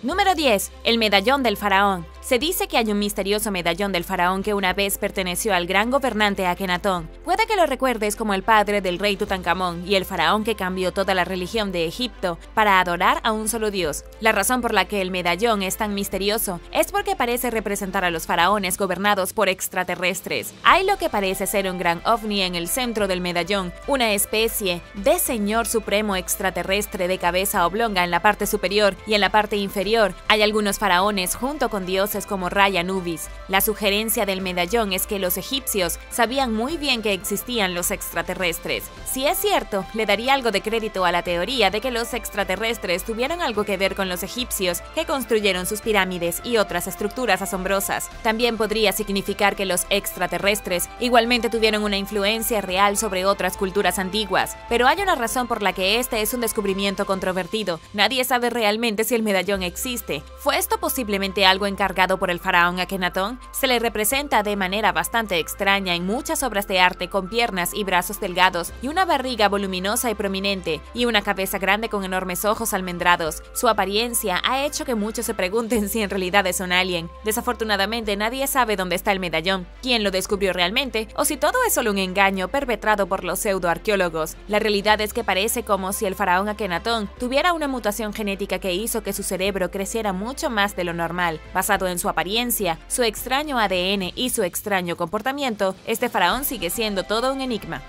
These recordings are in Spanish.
Número 10. El medallón del faraón. Se dice que hay un misterioso medallón del faraón que una vez perteneció al gran gobernante Akenatón. Puede que lo recuerdes como el padre del rey Tutankamón y el faraón que cambió toda la religión de Egipto para adorar a un solo dios. La razón por la que el medallón es tan misterioso es porque parece representar a los faraones gobernados por extraterrestres. Hay lo que parece ser un gran ovni en el centro del medallón, una especie de señor supremo extraterrestre de cabeza oblonga en la parte superior y en la parte inferior hay algunos faraones junto con dioses como Ra y Anubis. La sugerencia del medallón es que los egipcios sabían muy bien que existían los extraterrestres. Si es cierto, le daría algo de crédito a la teoría de que los extraterrestres tuvieron algo que ver con los egipcios que construyeron sus pirámides y otras estructuras asombrosas. También podría significar que los extraterrestres igualmente tuvieron una influencia real sobre otras culturas antiguas. Pero hay una razón por la que este es un descubrimiento controvertido. Nadie sabe realmente si el medallón existe. ¿Fue esto posiblemente algo encargado por el faraón Akenatón? Se le representa de manera bastante extraña en muchas obras de arte con piernas y brazos delgados y una barriga voluminosa y prominente y una cabeza grande con enormes ojos almendrados. Su apariencia ha hecho que muchos se pregunten si en realidad es un alien. Desafortunadamente nadie sabe dónde está el medallón, quién lo descubrió realmente o si todo es solo un engaño perpetrado por los pseudoarqueólogos. La realidad es que parece como si el faraón Akenatón tuviera una mutación genética que hizo que su cerebro creciera mucho más de lo normal. Basado en su apariencia, su extraño ADN y su extraño comportamiento, este faraón sigue siendo todo un enigma.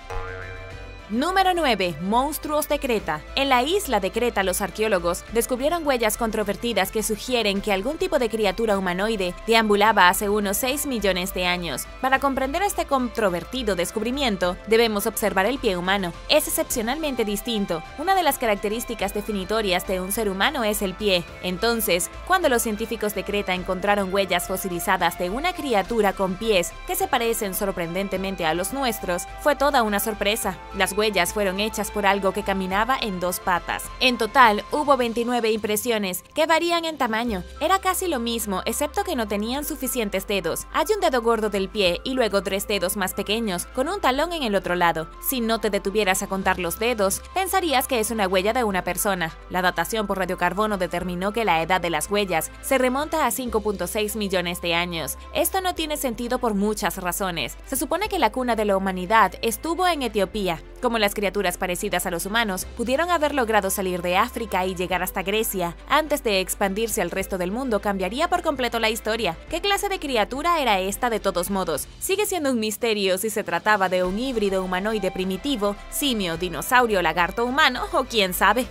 Número 9. Monstruos de Creta. En la isla de Creta, los arqueólogos descubrieron huellas controvertidas que sugieren que algún tipo de criatura humanoide deambulaba hace unos 6 millones de años. Para comprender este controvertido descubrimiento, debemos observar el pie humano. Es excepcionalmente distinto. Una de las características definitorias de un ser humano es el pie. Entonces, cuando los científicos de Creta encontraron huellas fosilizadas de una criatura con pies que se parecen sorprendentemente a los nuestros, fue toda una sorpresa. Las huellas fueron hechas por algo que caminaba en 2 patas. En total, hubo 29 impresiones, que varían en tamaño. Era casi lo mismo, excepto que no tenían suficientes dedos. Hay un dedo gordo del pie y luego 3 dedos más pequeños, con un talón en el otro lado. Si no te detuvieras a contar los dedos, pensarías que es una huella de una persona. La datación por radiocarbono determinó que la edad de las huellas se remonta a 5.6 millones de años. Esto no tiene sentido por muchas razones. Se supone que la cuna de la humanidad estuvo en Etiopía. Como las criaturas parecidas a los humanos pudieron haber logrado salir de África y llegar hasta Grecia antes de expandirse al resto del mundo, cambiaría por completo la historia. ¿Qué clase de criatura era esta de todos modos? Sigue siendo un misterio si se trataba de un híbrido humanoide primitivo, simio, dinosaurio, lagarto humano o quién sabe.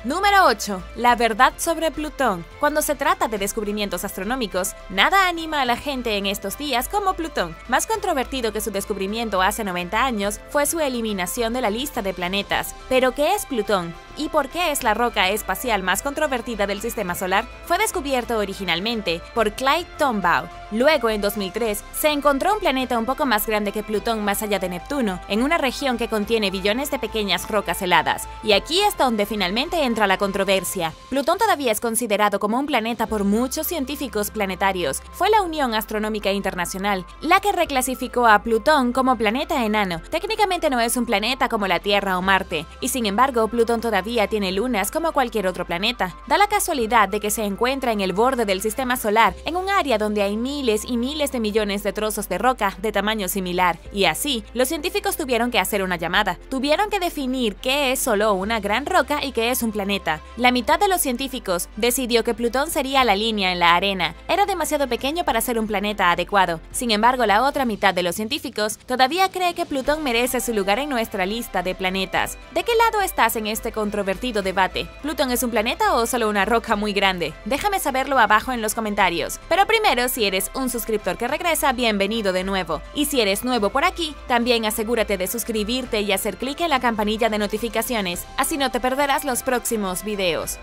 Número 8. La verdad sobre Plutón. Cuando se trata de descubrimientos astronómicos, nada anima a la gente en estos días como Plutón. Más controvertido que su descubrimiento hace 90 años fue su eliminación de la lista de planetas. ¿Pero qué es Plutón? ¿Y por qué es la roca espacial más controvertida del sistema solar? Fue descubierto originalmente por Clyde Tombaugh. Luego, en 2003, se encontró un planeta un poco más grande que Plutón más allá de Neptuno, en una región que contiene billones de pequeñas rocas heladas. Y aquí es donde finalmente entra la controversia. Plutón todavía es considerado como un planeta por muchos científicos planetarios. Fue la Unión Astronómica Internacional la que reclasificó a Plutón como planeta enano. Técnicamente no es un planeta como la Tierra o Marte, y sin embargo, Plutón todavía tiene lunas como cualquier otro planeta. Da la casualidad de que se encuentra en el borde del sistema solar, en un área donde hay miles y miles de millones de trozos de roca de tamaño similar. Y así, los científicos tuvieron que hacer una llamada. Tuvieron que definir qué es solo una gran roca y qué es un planeta. La mitad de los científicos decidió que Plutón sería la línea en la arena. Era demasiado pequeño para ser un planeta adecuado. Sin embargo, la otra mitad de los científicos todavía cree que Plutón merece su lugar en nuestra lista de planetas. ¿De qué lado estás en este controvertido debate? ¿Plutón es un planeta o solo una roca muy grande? Déjame saberlo abajo en los comentarios. Pero primero, si eres un suscriptor que regresa, bienvenido de nuevo. Y si eres nuevo por aquí, también asegúrate de suscribirte y hacer clic en la campanilla de notificaciones, así no te perderás los próximos videos.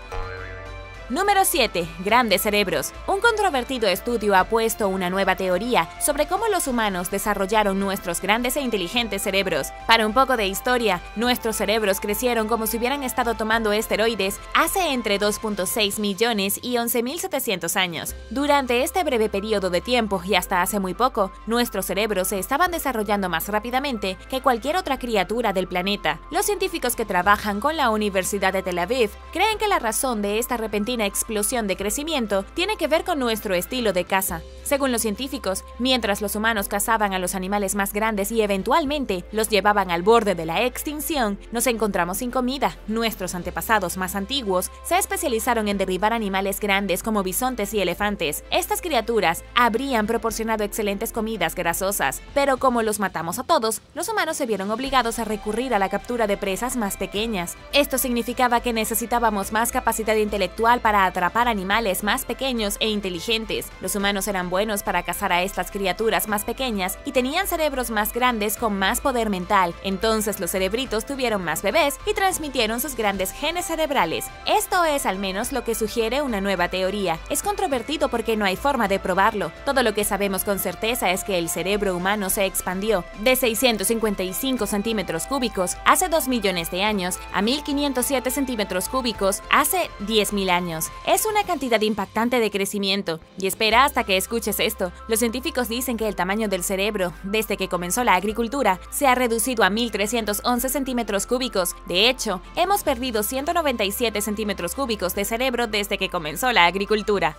Número 7. Grandes cerebros. Un controvertido estudio ha puesto una nueva teoría sobre cómo los humanos desarrollaron nuestros grandes e inteligentes cerebros. Para un poco de historia, nuestros cerebros crecieron como si hubieran estado tomando esteroides hace entre 2.6 millones y 11.700 años. Durante este breve periodo de tiempo y hasta hace muy poco, nuestros cerebros se estaban desarrollando más rápidamente que cualquier otra criatura del planeta. Los científicos que trabajan con la Universidad de Tel Aviv creen que la razón de esta repentina una explosión de crecimiento tiene que ver con nuestro estilo de caza. Según los científicos, mientras los humanos cazaban a los animales más grandes y eventualmente los llevaban al borde de la extinción, nos encontramos sin comida. Nuestros antepasados más antiguos se especializaron en derribar animales grandes como bisontes y elefantes. Estas criaturas habrían proporcionado excelentes comidas grasosas, pero como los matamos a todos, los humanos se vieron obligados a recurrir a la captura de presas más pequeñas. Esto significaba que necesitábamos más capacidad intelectual para atrapar animales más pequeños e inteligentes. Los humanos eran buenos para cazar a estas criaturas más pequeñas y tenían cerebros más grandes con más poder mental. Entonces los cerebritos tuvieron más bebés y transmitieron sus grandes genes cerebrales. Esto es al menos lo que sugiere una nueva teoría. Es controvertido porque no hay forma de probarlo. Todo lo que sabemos con certeza es que el cerebro humano se expandió de 655 centímetros cúbicos hace 2 millones de años a 1507 centímetros cúbicos hace 10.000 años. Es una cantidad impactante de crecimiento. Y espera hasta que escuches esto. Los científicos dicen que el tamaño del cerebro, desde que comenzó la agricultura, se ha reducido a 1.311 centímetros cúbicos. De hecho, hemos perdido 197 centímetros cúbicos de cerebro desde que comenzó la agricultura.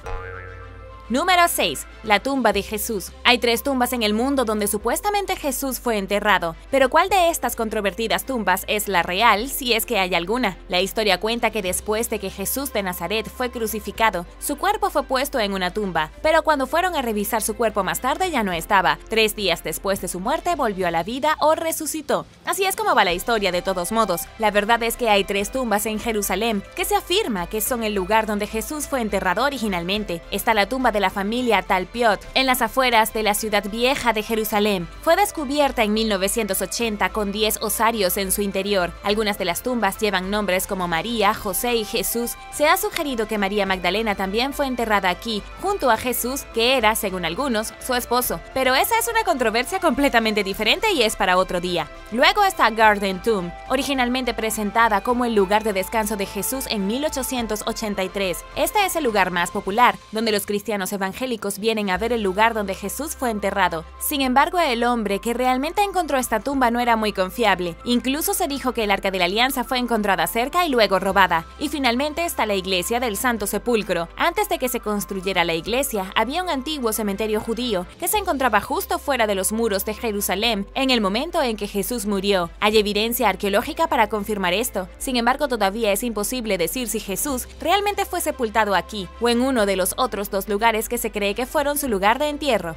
Número 6. La tumba de Jesús. Hay 3 tumbas en el mundo donde supuestamente Jesús fue enterrado, pero ¿cuál de estas controvertidas tumbas es la real, si es que hay alguna? La historia cuenta que después de que Jesús de Nazaret fue crucificado, su cuerpo fue puesto en una tumba, pero cuando fueron a revisar su cuerpo más tarde ya no estaba. 3 días después de su muerte volvió a la vida o resucitó. Así es como va la historia de todos modos. La verdad es que hay 3 tumbas en Jerusalén que se afirma que son el lugar donde Jesús fue enterrado originalmente. Está la tumba de la familia Talpiot, en las afueras de la ciudad vieja de Jerusalén. Fue descubierta en 1980 con 10 osarios en su interior. Algunas de las tumbas llevan nombres como María, José y Jesús. Se ha sugerido que María Magdalena también fue enterrada aquí, junto a Jesús, que era, según algunos, su esposo. Pero esa es una controversia completamente diferente y es para otro día. Luego está Garden Tomb, originalmente presentada como el lugar de descanso de Jesús en 1883. Este es el lugar más popular, donde los cristianos evangélicos vienen a ver el lugar donde Jesús fue enterrado. Sin embargo, el hombre que realmente encontró esta tumba no era muy confiable. Incluso se dijo que el Arca de la Alianza fue encontrada cerca y luego robada. Y finalmente está la iglesia del Santo Sepulcro. Antes de que se construyera la iglesia, había un antiguo cementerio judío que se encontraba justo fuera de los muros de Jerusalén en el momento en que Jesús murió. Hay evidencia arqueológica para confirmar esto. Sin embargo, todavía es imposible decir si Jesús realmente fue sepultado aquí o en uno de los otros 2 lugares que se cree que fueron su lugar de entierro.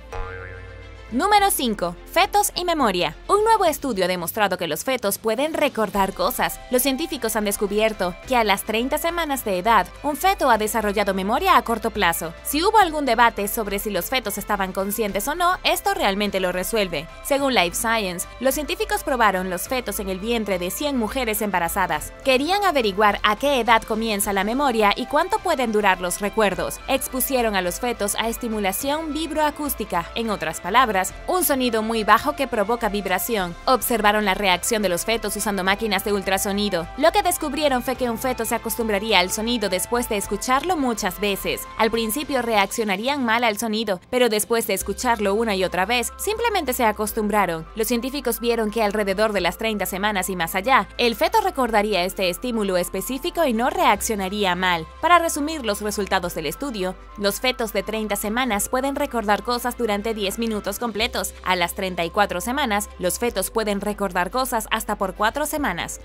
Número 5. Fetos y memoria. Un nuevo estudio ha demostrado que los fetos pueden recordar cosas. Los científicos han descubierto que a las 30 semanas de edad, un feto ha desarrollado memoria a corto plazo. Si hubo algún debate sobre si los fetos estaban conscientes o no, esto realmente lo resuelve. Según Life Science, los científicos probaron los fetos en el vientre de 100 mujeres embarazadas. Querían averiguar a qué edad comienza la memoria y cuánto pueden durar los recuerdos. Expusieron a los fetos a estimulación vibroacústica, en otras palabras, un sonido muy bajo que provoca vibración. Observaron la reacción de los fetos usando máquinas de ultrasonido. Lo que descubrieron fue que un feto se acostumbraría al sonido después de escucharlo muchas veces. Al principio reaccionarían mal al sonido, pero después de escucharlo una y otra vez, simplemente se acostumbraron. Los científicos vieron que alrededor de las 30 semanas y más allá, el feto recordaría este estímulo específico y no reaccionaría mal. Para resumir los resultados del estudio, los fetos de 30 semanas pueden recordar cosas durante 10 minutos completos. A las 34 semanas, los fetos pueden recordar cosas hasta por 4 semanas.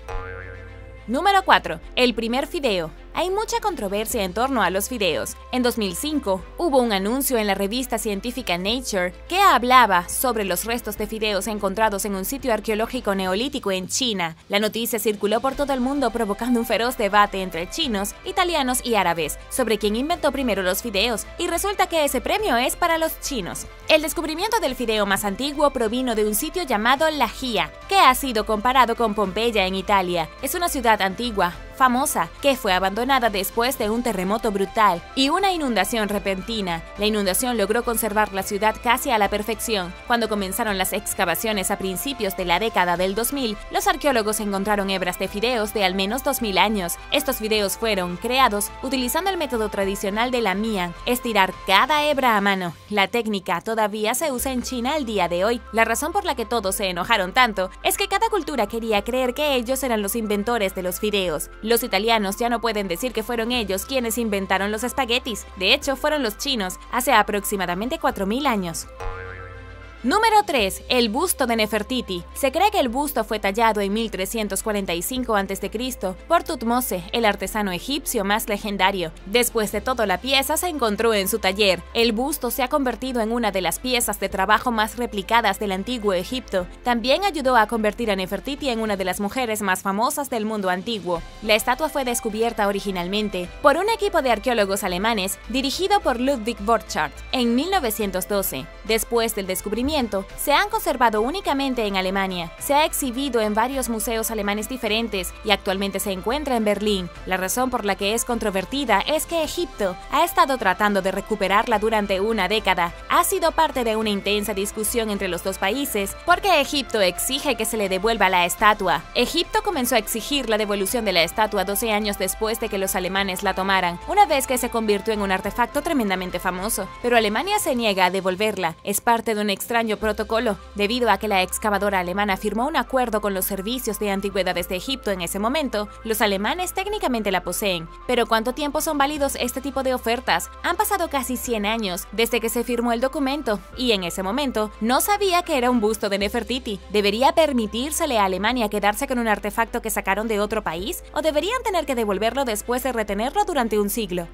Número 4. El primer fideo. Hay mucha controversia en torno a los fideos. En 2005, hubo un anuncio en la revista científica Nature que hablaba sobre los restos de fideos encontrados en un sitio arqueológico neolítico en China. La noticia circuló por todo el mundo provocando un feroz debate entre chinos, italianos y árabes sobre quién inventó primero los fideos, y resulta que ese premio es para los chinos. El descubrimiento del fideo más antiguo provino de un sitio llamado La Gia, que ha sido comparado con Pompeya en Italia. Es una ciudad antigua, famosa, que fue abandonada después de un terremoto brutal y una inundación repentina. La inundación logró conservar la ciudad casi a la perfección. Cuando comenzaron las excavaciones a principios de la década del 2000, los arqueólogos encontraron hebras de fideos de al menos 2000 años. Estos fideos fueron creados utilizando el método tradicional de la mian, estirar cada hebra a mano. La técnica todavía se usa en China al día de hoy. La razón por la que todos se enojaron tanto es que cada cultura quería creer que ellos eran los inventores de los fideos. Los italianos ya no pueden decir que fueron ellos quienes inventaron los espaguetis. De hecho, fueron los chinos hace aproximadamente 4000 años. Número 3. El busto de Nefertiti. Se cree que el busto fue tallado en 1345 a.C. por Tutmose, el artesano egipcio más legendario. Después de todo, la pieza se encontró en su taller. El busto se ha convertido en una de las piezas de trabajo más replicadas del antiguo Egipto. También ayudó a convertir a Nefertiti en una de las mujeres más famosas del mundo antiguo. La estatua fue descubierta originalmente por un equipo de arqueólogos alemanes dirigido por Ludwig Borchardt en 1912. Después del descubrimiento, se han conservado únicamente en Alemania. Se ha exhibido en varios museos alemanes diferentes y actualmente se encuentra en Berlín. La razón por la que es controvertida es que Egipto ha estado tratando de recuperarla durante una década. Ha sido parte de una intensa discusión entre los dos países porque Egipto exige que se le devuelva la estatua. Egipto comenzó a exigir la devolución de la estatua 12 años después de que los alemanes la tomaran, una vez que se convirtió en un artefacto tremendamente famoso. Pero Alemania se niega a devolverla. Es parte de un extraño protocolo, debido a que la excavadora alemana firmó un acuerdo con los servicios de antigüedades de Egipto en ese momento. Los alemanes técnicamente la poseen, pero ¿cuánto tiempo son válidos este tipo de ofertas? Han pasado casi 100 años desde que se firmó el documento, y en ese momento no sabía que era un busto de Nefertiti. ¿Debería permitírsele a Alemania quedarse con un artefacto que sacaron de otro país? ¿O deberían tener que devolverlo después de retenerlo durante un siglo?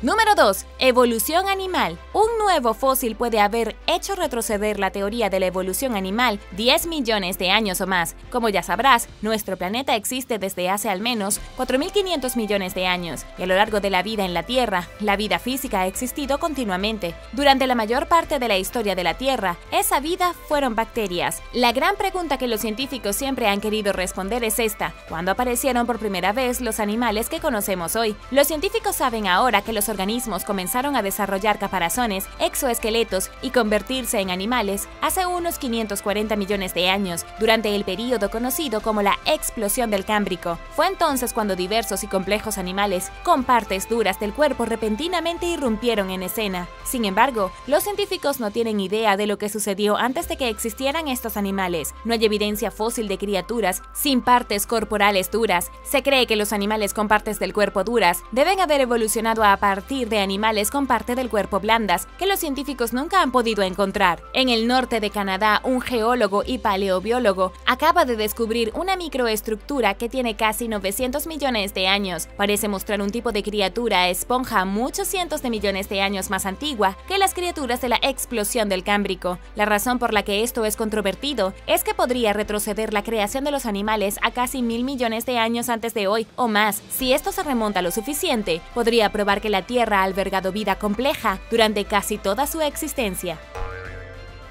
Número 2. Evolución animal. Un nuevo fósil puede haber hecho retroceder la teoría de la evolución animal 10 millones de años o más. Como ya sabrás, nuestro planeta existe desde hace al menos 4.500 millones de años, y a lo largo de la vida en la Tierra, la vida física ha existido continuamente. Durante la mayor parte de la historia de la Tierra, esa vida fueron bacterias. La gran pregunta que los científicos siempre han querido responder es esta: ¿cuándo aparecieron por primera vez los animales que conocemos hoy? Los científicos saben ahora que los organismos comenzaron a desarrollar caparazones, exoesqueletos y convertirse en animales hace unos 540 millones de años, durante el período conocido como la explosión del Cámbrico. Fue entonces cuando diversos y complejos animales con partes duras del cuerpo repentinamente irrumpieron en escena. Sin embargo, los científicos no tienen idea de lo que sucedió antes de que existieran estos animales. No hay evidencia fósil de criaturas sin partes corporales duras. Se cree que los animales con partes del cuerpo duras deben haber evolucionado a partir de animales con parte del cuerpo blandas, que los científicos nunca han podido encontrar. En el norte de Canadá, un geólogo y paleobiólogo acaba de descubrir una microestructura que tiene casi 900 millones de años. Parece mostrar un tipo de criatura esponja muchos cientos de millones de años más antigua que las criaturas de la explosión del Cámbrico. La razón por la que esto es controvertido es que podría retroceder la creación de los animales a casi 1000 millones de años antes de hoy o más. Si esto se remonta lo suficiente, podría probar que la Tierra ha albergado vida compleja durante casi toda su existencia.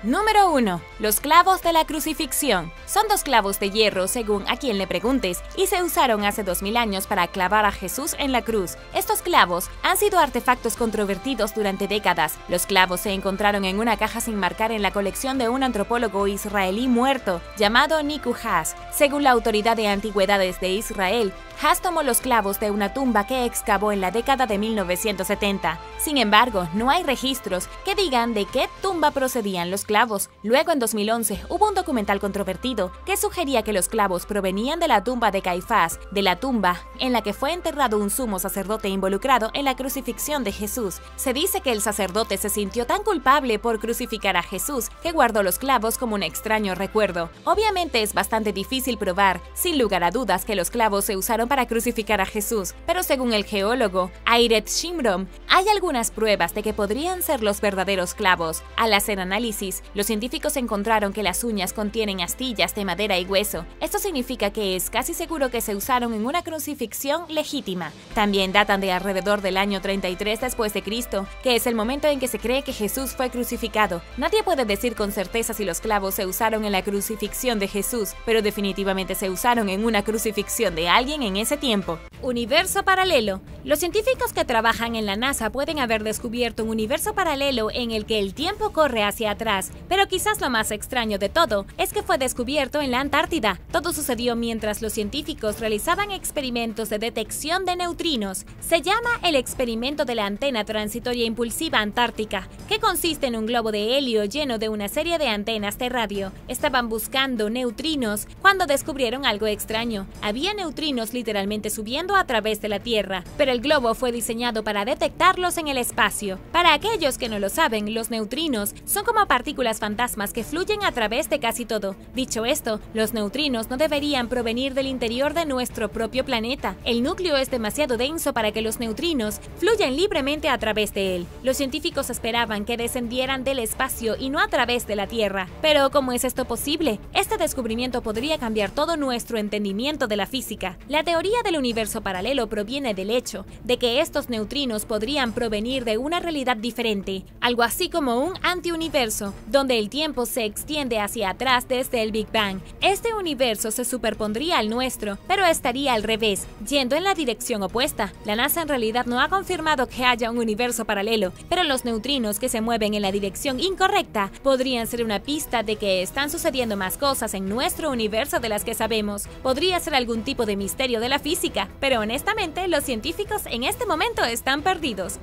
Número 1. Los clavos de la crucifixión. Son 2 clavos de hierro según a quien le preguntes, y se usaron hace 2000 años para clavar a Jesús en la cruz. Estos clavos han sido artefactos controvertidos durante décadas. Los clavos se encontraron en una caja sin marcar en la colección de un antropólogo israelí muerto llamado Niku Haas. Según la Autoridad de Antigüedades de Israel, Haas tomó los clavos de una tumba que excavó en la década de 1970. Sin embargo, no hay registros que digan de qué tumba procedían los clavos. Luego, en 2011, hubo un documental controvertido que sugería que los clavos provenían de la tumba de Caifás, de la tumba en la que fue enterrado un sumo sacerdote involucrado en la crucifixión de Jesús. Se dice que el sacerdote se sintió tan culpable por crucificar a Jesús que guardó los clavos como un extraño recuerdo. Obviamente es bastante difícil probar, sin lugar a dudas, que los clavos se usaron para crucificar a Jesús, pero según el geólogo Airet Shimrom, hay algunas pruebas de que podrían ser los verdaderos clavos. Al hacer análisis, los científicos encontraron que las uñas contienen astillas de madera y hueso. Esto significa que es casi seguro que se usaron en una crucifixión legítima. También datan de alrededor del año 33 después de Cristo, que es el momento en que se cree que Jesús fue crucificado. Nadie puede decir con certeza si los clavos se usaron en la crucifixión de Jesús, pero definitivamente se usaron en una crucifixión de alguien en ese tiempo. Universo paralelo. Los científicos que trabajan en la NASA pueden haber descubierto un universo paralelo en el que el tiempo corre hacia atrás, pero quizás lo más extraño de todo es que fue descubierto en la Antártida. Todo sucedió mientras los científicos realizaban experimentos de detección de neutrinos. Se llama el experimento de la antena transitoria impulsiva antártica, que consiste en un globo de helio lleno de una serie de antenas de radio. Estaban buscando neutrinos cuando descubrieron algo extraño. Había neutrinos literalmente literalmente subiendo a través de la Tierra, pero el globo fue diseñado para detectarlos en el espacio. Para aquellos que no lo saben, los neutrinos son como partículas fantasmas que fluyen a través de casi todo. Dicho esto, los neutrinos no deberían provenir del interior de nuestro propio planeta. El núcleo es demasiado denso para que los neutrinos fluyan libremente a través de él. Los científicos esperaban que descendieran del espacio y no a través de la Tierra. Pero ¿cómo es esto posible? Este descubrimiento podría cambiar todo nuestro entendimiento de la física. La teoría del universo paralelo proviene del hecho de que estos neutrinos podrían provenir de una realidad diferente, algo así como un antiuniverso, donde el tiempo se extiende hacia atrás desde el Big Bang. Este universo se superpondría al nuestro, pero estaría al revés, yendo en la dirección opuesta. La NASA en realidad no ha confirmado que haya un universo paralelo, pero los neutrinos que se mueven en la dirección incorrecta podrían ser una pista de que están sucediendo más cosas en nuestro universo de las que sabemos. Podría ser algún tipo de misterio de la física, pero honestamente los científicos en este momento están perdidos.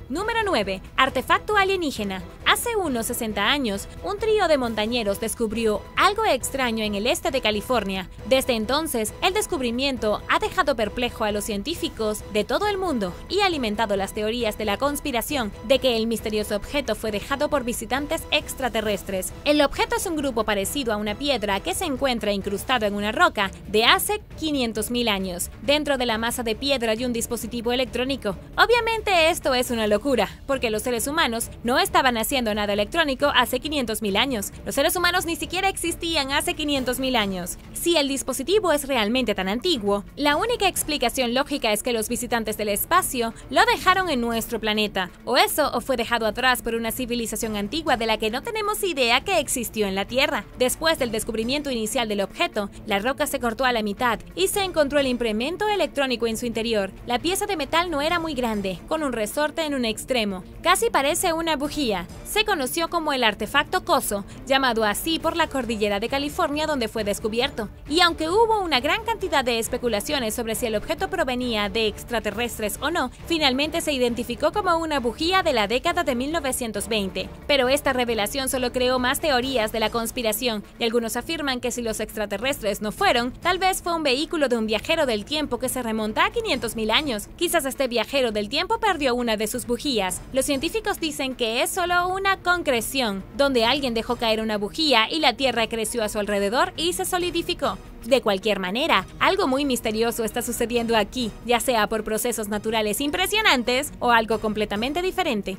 Número 9. Artefacto alienígena. Hace unos 60 años, un trío de montañeros descubrió algo extraño en el este de California. Desde entonces, el descubrimiento ha dejado perplejo a los científicos de todo el mundo y ha alimentado las teorías de la conspiración de que el misterioso objeto fue dejado por visitantes extraterrestres. El objeto es un grupo parecido a una piedra que se encuentra incrustado en una roca de hace 500.000 años. Dentro de la masa de piedra hay un dispositivo electrónico. Obviamente esto es una locura, porque los seres humanos no estaban haciendo nada electrónico hace 500.000 años. Los seres humanos ni siquiera existían hace 500.000 años. Si el dispositivo es realmente tan antiguo, la única explicación lógica es que los visitantes del espacio lo dejaron en nuestro planeta. O eso, o fue dejado atrás por una civilización antigua de la que no tenemos idea que existió en la Tierra. Después del descubrimiento inicial del objeto, la roca se cortó a la mitad y se encontró el implemento electrónico en su interior. La pieza de metal no era muy grande, con un resorte en un extremo. Casi parece una bujía. Se conoció como el artefacto COSO, llamado así por la cordillera de California donde fue descubierto. Y aunque hubo una gran cantidad de especulaciones sobre si el objeto provenía de extraterrestres o no, finalmente se identificó como una bujía de la década de 1920. Pero esta revelación solo creó más teorías de la conspiración, y algunos afirman que si los extraterrestres no fueron, tal vez fue un vehículo de un viajero del tiempo que se remonta a 500.000 años. Quizás este viajero del tiempo perdió una de sus bujías. Los científicos dicen que es solo una concreción, donde alguien dejó caer una bujía y la Tierra creció a su alrededor y se solidificó. De cualquier manera, algo muy misterioso está sucediendo aquí, ya sea por procesos naturales impresionantes o algo completamente diferente.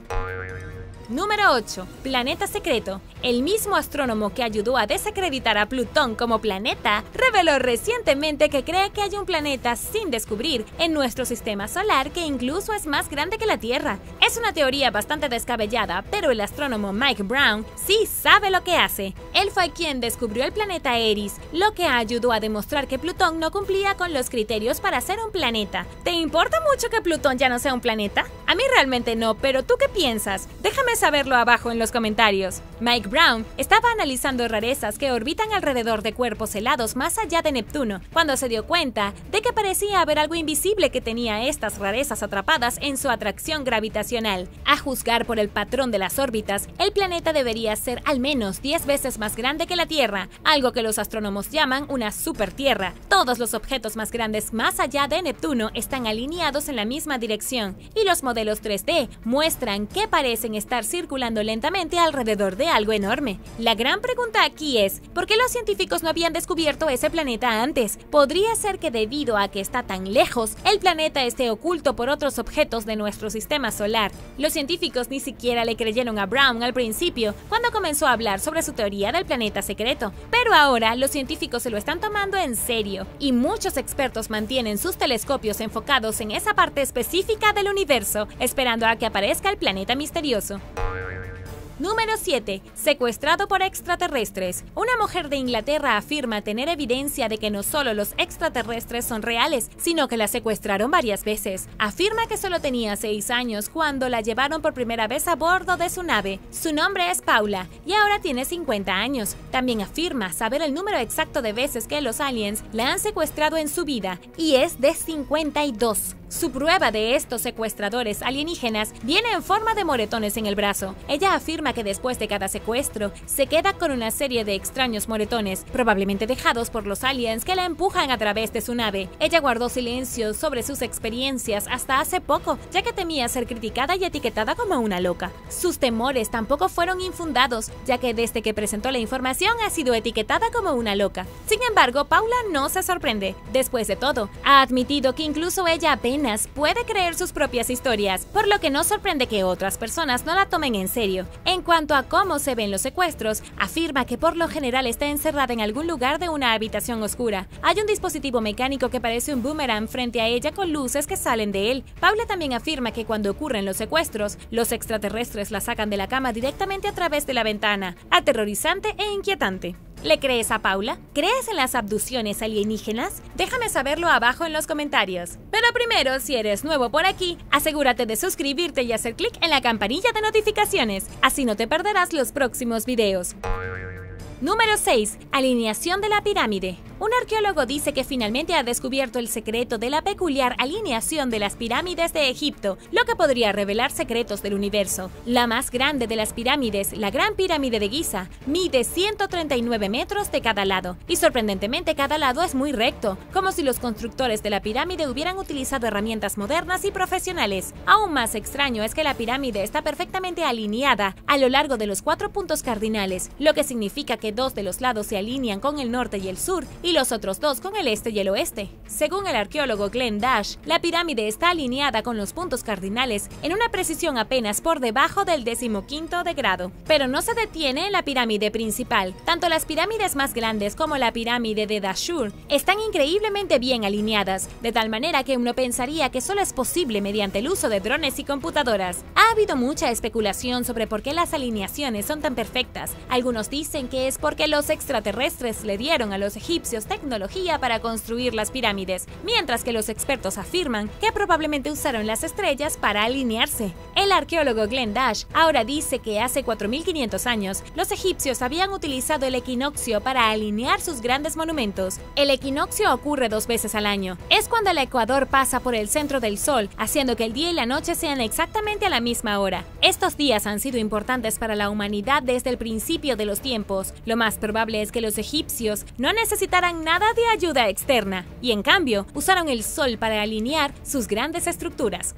Número 8. Planeta secreto. El mismo astrónomo que ayudó a desacreditar a Plutón como planeta, reveló recientemente que cree que hay un planeta sin descubrir en nuestro sistema solar que incluso es más grande que la Tierra. Es una teoría bastante descabellada, pero el astrónomo Mike Brown sí sabe lo que hace. Él fue quien descubrió el planeta Eris, lo que ayudó a demostrar que Plutón no cumplía con los criterios para ser un planeta. ¿Te importa mucho que Plutón ya no sea un planeta? A mí realmente no, pero ¿tú qué piensas? Déjame saberlo abajo en los comentarios. Mike Brown estaba analizando rarezas que orbitan alrededor de cuerpos helados más allá de Neptuno, cuando se dio cuenta de que parecía haber algo invisible que tenía estas rarezas atrapadas en su atracción gravitacional. A juzgar por el patrón de las órbitas, el planeta debería ser al menos 10 veces más grande que la Tierra, algo que los astrónomos llaman una supertierra. Todos los objetos más grandes más allá de Neptuno están alineados en la misma dirección, y los modelos 3D muestran que parecen estar circulando lentamente alrededor de algo enorme. La gran pregunta aquí es, ¿por qué los científicos no habían descubierto ese planeta antes? Podría ser que debido a que está tan lejos, el planeta esté oculto por otros objetos de nuestro sistema solar. Los científicos ni siquiera le creyeron a Brown al principio, cuando comenzó a hablar sobre su teoría del planeta secreto. Pero ahora los científicos se lo están tomando en serio, y muchos expertos mantienen sus telescopios enfocados en esa parte específica del universo, esperando a que aparezca el planeta misterioso. Número 7. Secuestrado por extraterrestres. Una mujer de Inglaterra afirma tener evidencia de que no solo los extraterrestres son reales, sino que la secuestraron varias veces. Afirma que solo tenía 6 años cuando la llevaron por primera vez a bordo de su nave. Su nombre es Paula y ahora tiene 50 años. También afirma saber el número exacto de veces que los aliens la han secuestrado en su vida, y es de 52. Su prueba de estos secuestradores alienígenas viene en forma de moretones en el brazo. Ella afirma que después de cada secuestro se queda con una serie de extraños moretones, probablemente dejados por los aliens que la empujan a través de su nave. Ella guardó silencio sobre sus experiencias hasta hace poco, ya que temía ser criticada y etiquetada como una loca. Sus temores tampoco fueron infundados, ya que desde que presentó la información ha sido etiquetada como una loca. Sin embargo, Paula no se sorprende. Después de todo, ha admitido que incluso ella apenas puede creer sus propias historias, por lo que no sorprende que otras personas no la tomen en serio. En cuanto a cómo se ven los secuestros, afirma que por lo general está encerrada en algún lugar de una habitación oscura. Hay un dispositivo mecánico que parece un boomerang frente a ella con luces que salen de él. Paula también afirma que cuando ocurren los secuestros, los extraterrestres la sacan de la cama directamente a través de la ventana. Aterrorizante e inquietante. ¿Le crees a Paula? ¿Crees en las abducciones alienígenas? Déjame saberlo abajo en los comentarios. Pero primero, si eres nuevo por aquí, asegúrate de suscribirte y hacer clic en la campanilla de notificaciones, así no te perderás los próximos videos. Número 6. Alineación de la pirámide. Un arqueólogo dice que finalmente ha descubierto el secreto de la peculiar alineación de las pirámides de Egipto, lo que podría revelar secretos del universo. La más grande de las pirámides, la Gran Pirámide de Giza, mide 139 metros de cada lado, y sorprendentemente cada lado es muy recto, como si los constructores de la pirámide hubieran utilizado herramientas modernas y profesionales. Aún más extraño es que la pirámide está perfectamente alineada a lo largo de los 4 puntos cardinales, lo que significa que 2 de los lados se alinean con el norte y el sur, y los otros 2 con el este y el oeste. Según el arqueólogo Glenn Dash, la pirámide está alineada con los puntos cardinales en una precisión apenas por debajo del 15º de grado. Pero no se detiene en la pirámide principal. Tanto las pirámides más grandes como la pirámide de Dashur están increíblemente bien alineadas, de tal manera que uno pensaría que solo es posible mediante el uso de drones y computadoras. Ha habido mucha especulación sobre por qué las alineaciones son tan perfectas. Algunos dicen que es porque los extraterrestres le dieron a los egipcios tecnología para construir las pirámides, mientras que los expertos afirman que probablemente usaron las estrellas para alinearse. El arqueólogo Glenn Dash ahora dice que hace 4500 años los egipcios habían utilizado el equinoccio para alinear sus grandes monumentos. El equinoccio ocurre 2 veces al año. Es cuando el ecuador pasa por el centro del sol, haciendo que el día y la noche sean exactamente a la misma hora. Estos días han sido importantes para la humanidad desde el principio de los tiempos. Lo más probable es que los egipcios no necesitaran nada de ayuda externa, y en cambio usaron el sol para alinear sus grandes estructuras.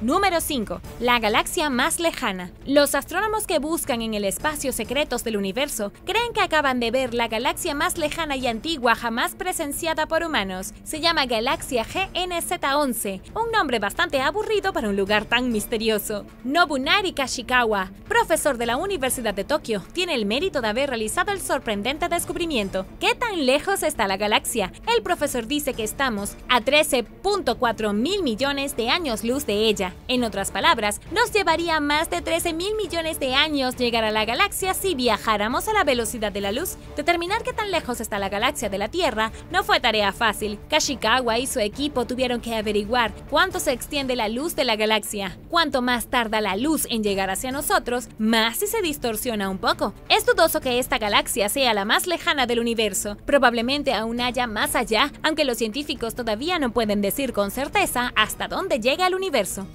Número 5. La galaxia más lejana. Los astrónomos que buscan en el espacio secretos del universo creen que acaban de ver la galaxia más lejana y antigua jamás presenciada por humanos. Se llama Galaxia GNZ11, un nombre bastante aburrido para un lugar tan misterioso. Nobunari Kashikawa, profesor de la Universidad de Tokio, tiene el mérito de haber realizado el sorprendente descubrimiento. ¿Qué tan lejos está la galaxia? El profesor dice que estamos a 13.4 mil millones de años luz de ella. En otras palabras, nos llevaría más de 13.000 millones de años llegar a la galaxia si viajáramos a la velocidad de la luz. Determinar qué tan lejos está la galaxia de la Tierra no fue tarea fácil. Kashikawa y su equipo tuvieron que averiguar cuánto se extiende la luz de la galaxia. Cuanto más tarda la luz en llegar hacia nosotros, más si se distorsiona un poco. Es dudoso que esta galaxia sea la más lejana del universo. Probablemente aún haya más allá, aunque los científicos todavía no pueden decir con certeza hasta dónde llega el universo.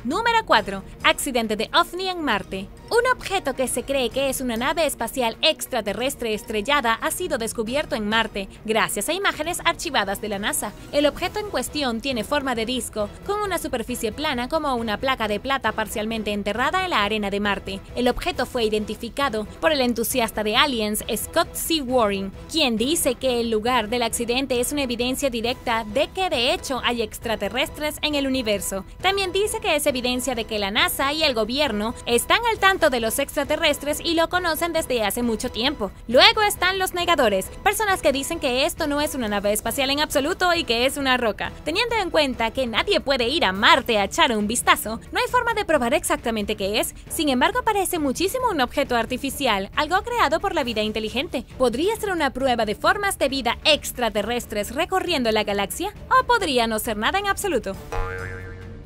Número 4. Accidente de OVNI en Marte. Un objeto que se cree que es una nave espacial extraterrestre estrellada ha sido descubierto en Marte, gracias a imágenes archivadas de la NASA. El objeto en cuestión tiene forma de disco, con una superficie plana como una placa de plata parcialmente enterrada en la arena de Marte. El objeto fue identificado por el entusiasta de aliens Scott C. Waring, quien dice que el lugar del accidente es una evidencia directa de que de hecho hay extraterrestres en el universo. También dice que es evidencia de que la NASA y el gobierno están al tanto de los extraterrestres y lo conocen desde hace mucho tiempo. Luego están los negadores, personas que dicen que esto no es una nave espacial en absoluto y que es una roca. Teniendo en cuenta que nadie puede ir a Marte a echar un vistazo, no hay forma de probar exactamente qué es. Sin embargo, parece muchísimo un objeto artificial, algo creado por la vida inteligente. ¿Podría ser una prueba de formas de vida extraterrestres recorriendo la galaxia? ¿O podría no ser nada en absoluto?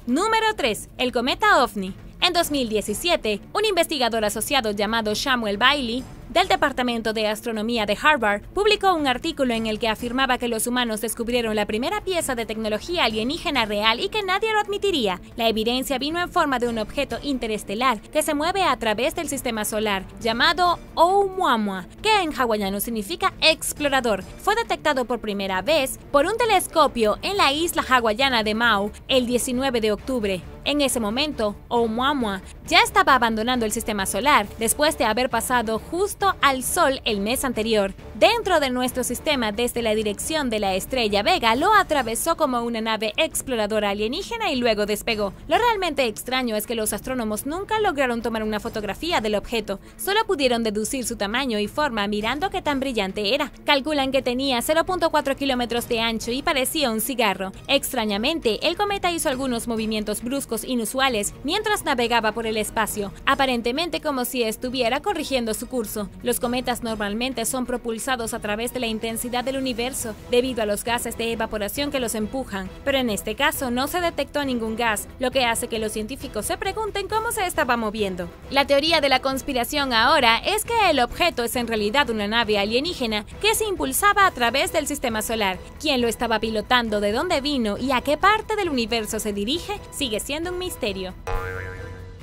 Número 3. El cometa OVNI. En 2017, un investigador asociado llamado Samuel Bailey del Departamento de Astronomía de Harvard, publicó un artículo en el que afirmaba que los humanos descubrieron la primera pieza de tecnología alienígena real y que nadie lo admitiría. La evidencia vino en forma de un objeto interestelar que se mueve a través del sistema solar, llamado Oumuamua, que en hawaiano significa explorador. Fue detectado por primera vez por un telescopio en la isla hawaiana de Maui el 19 de octubre. En ese momento, Oumuamua ya estaba abandonando el sistema solar después de haber pasado justo al Sol el mes anterior. Dentro de nuestro sistema, desde la dirección de la estrella Vega, lo atravesó como una nave exploradora alienígena y luego despegó. Lo realmente extraño es que los astrónomos nunca lograron tomar una fotografía del objeto, solo pudieron deducir su tamaño y forma mirando qué tan brillante era. Calculan que tenía 0.4 kilómetros de ancho y parecía un cigarro. Extrañamente, el cometa hizo algunos movimientos bruscos inusuales mientras navegaba por el espacio, aparentemente como si estuviera corrigiendo su curso. Los cometas normalmente son propulsados a través de la intensidad del universo debido a los gases de evaporación que los empujan, pero en este caso no se detectó ningún gas, lo que hace que los científicos se pregunten cómo se estaba moviendo. La teoría de la conspiración ahora es que el objeto es en realidad una nave alienígena que se impulsaba a través del sistema solar. ¿Quién lo estaba pilotando, de dónde vino y a qué parte del universo se dirige sigue siendo un misterio.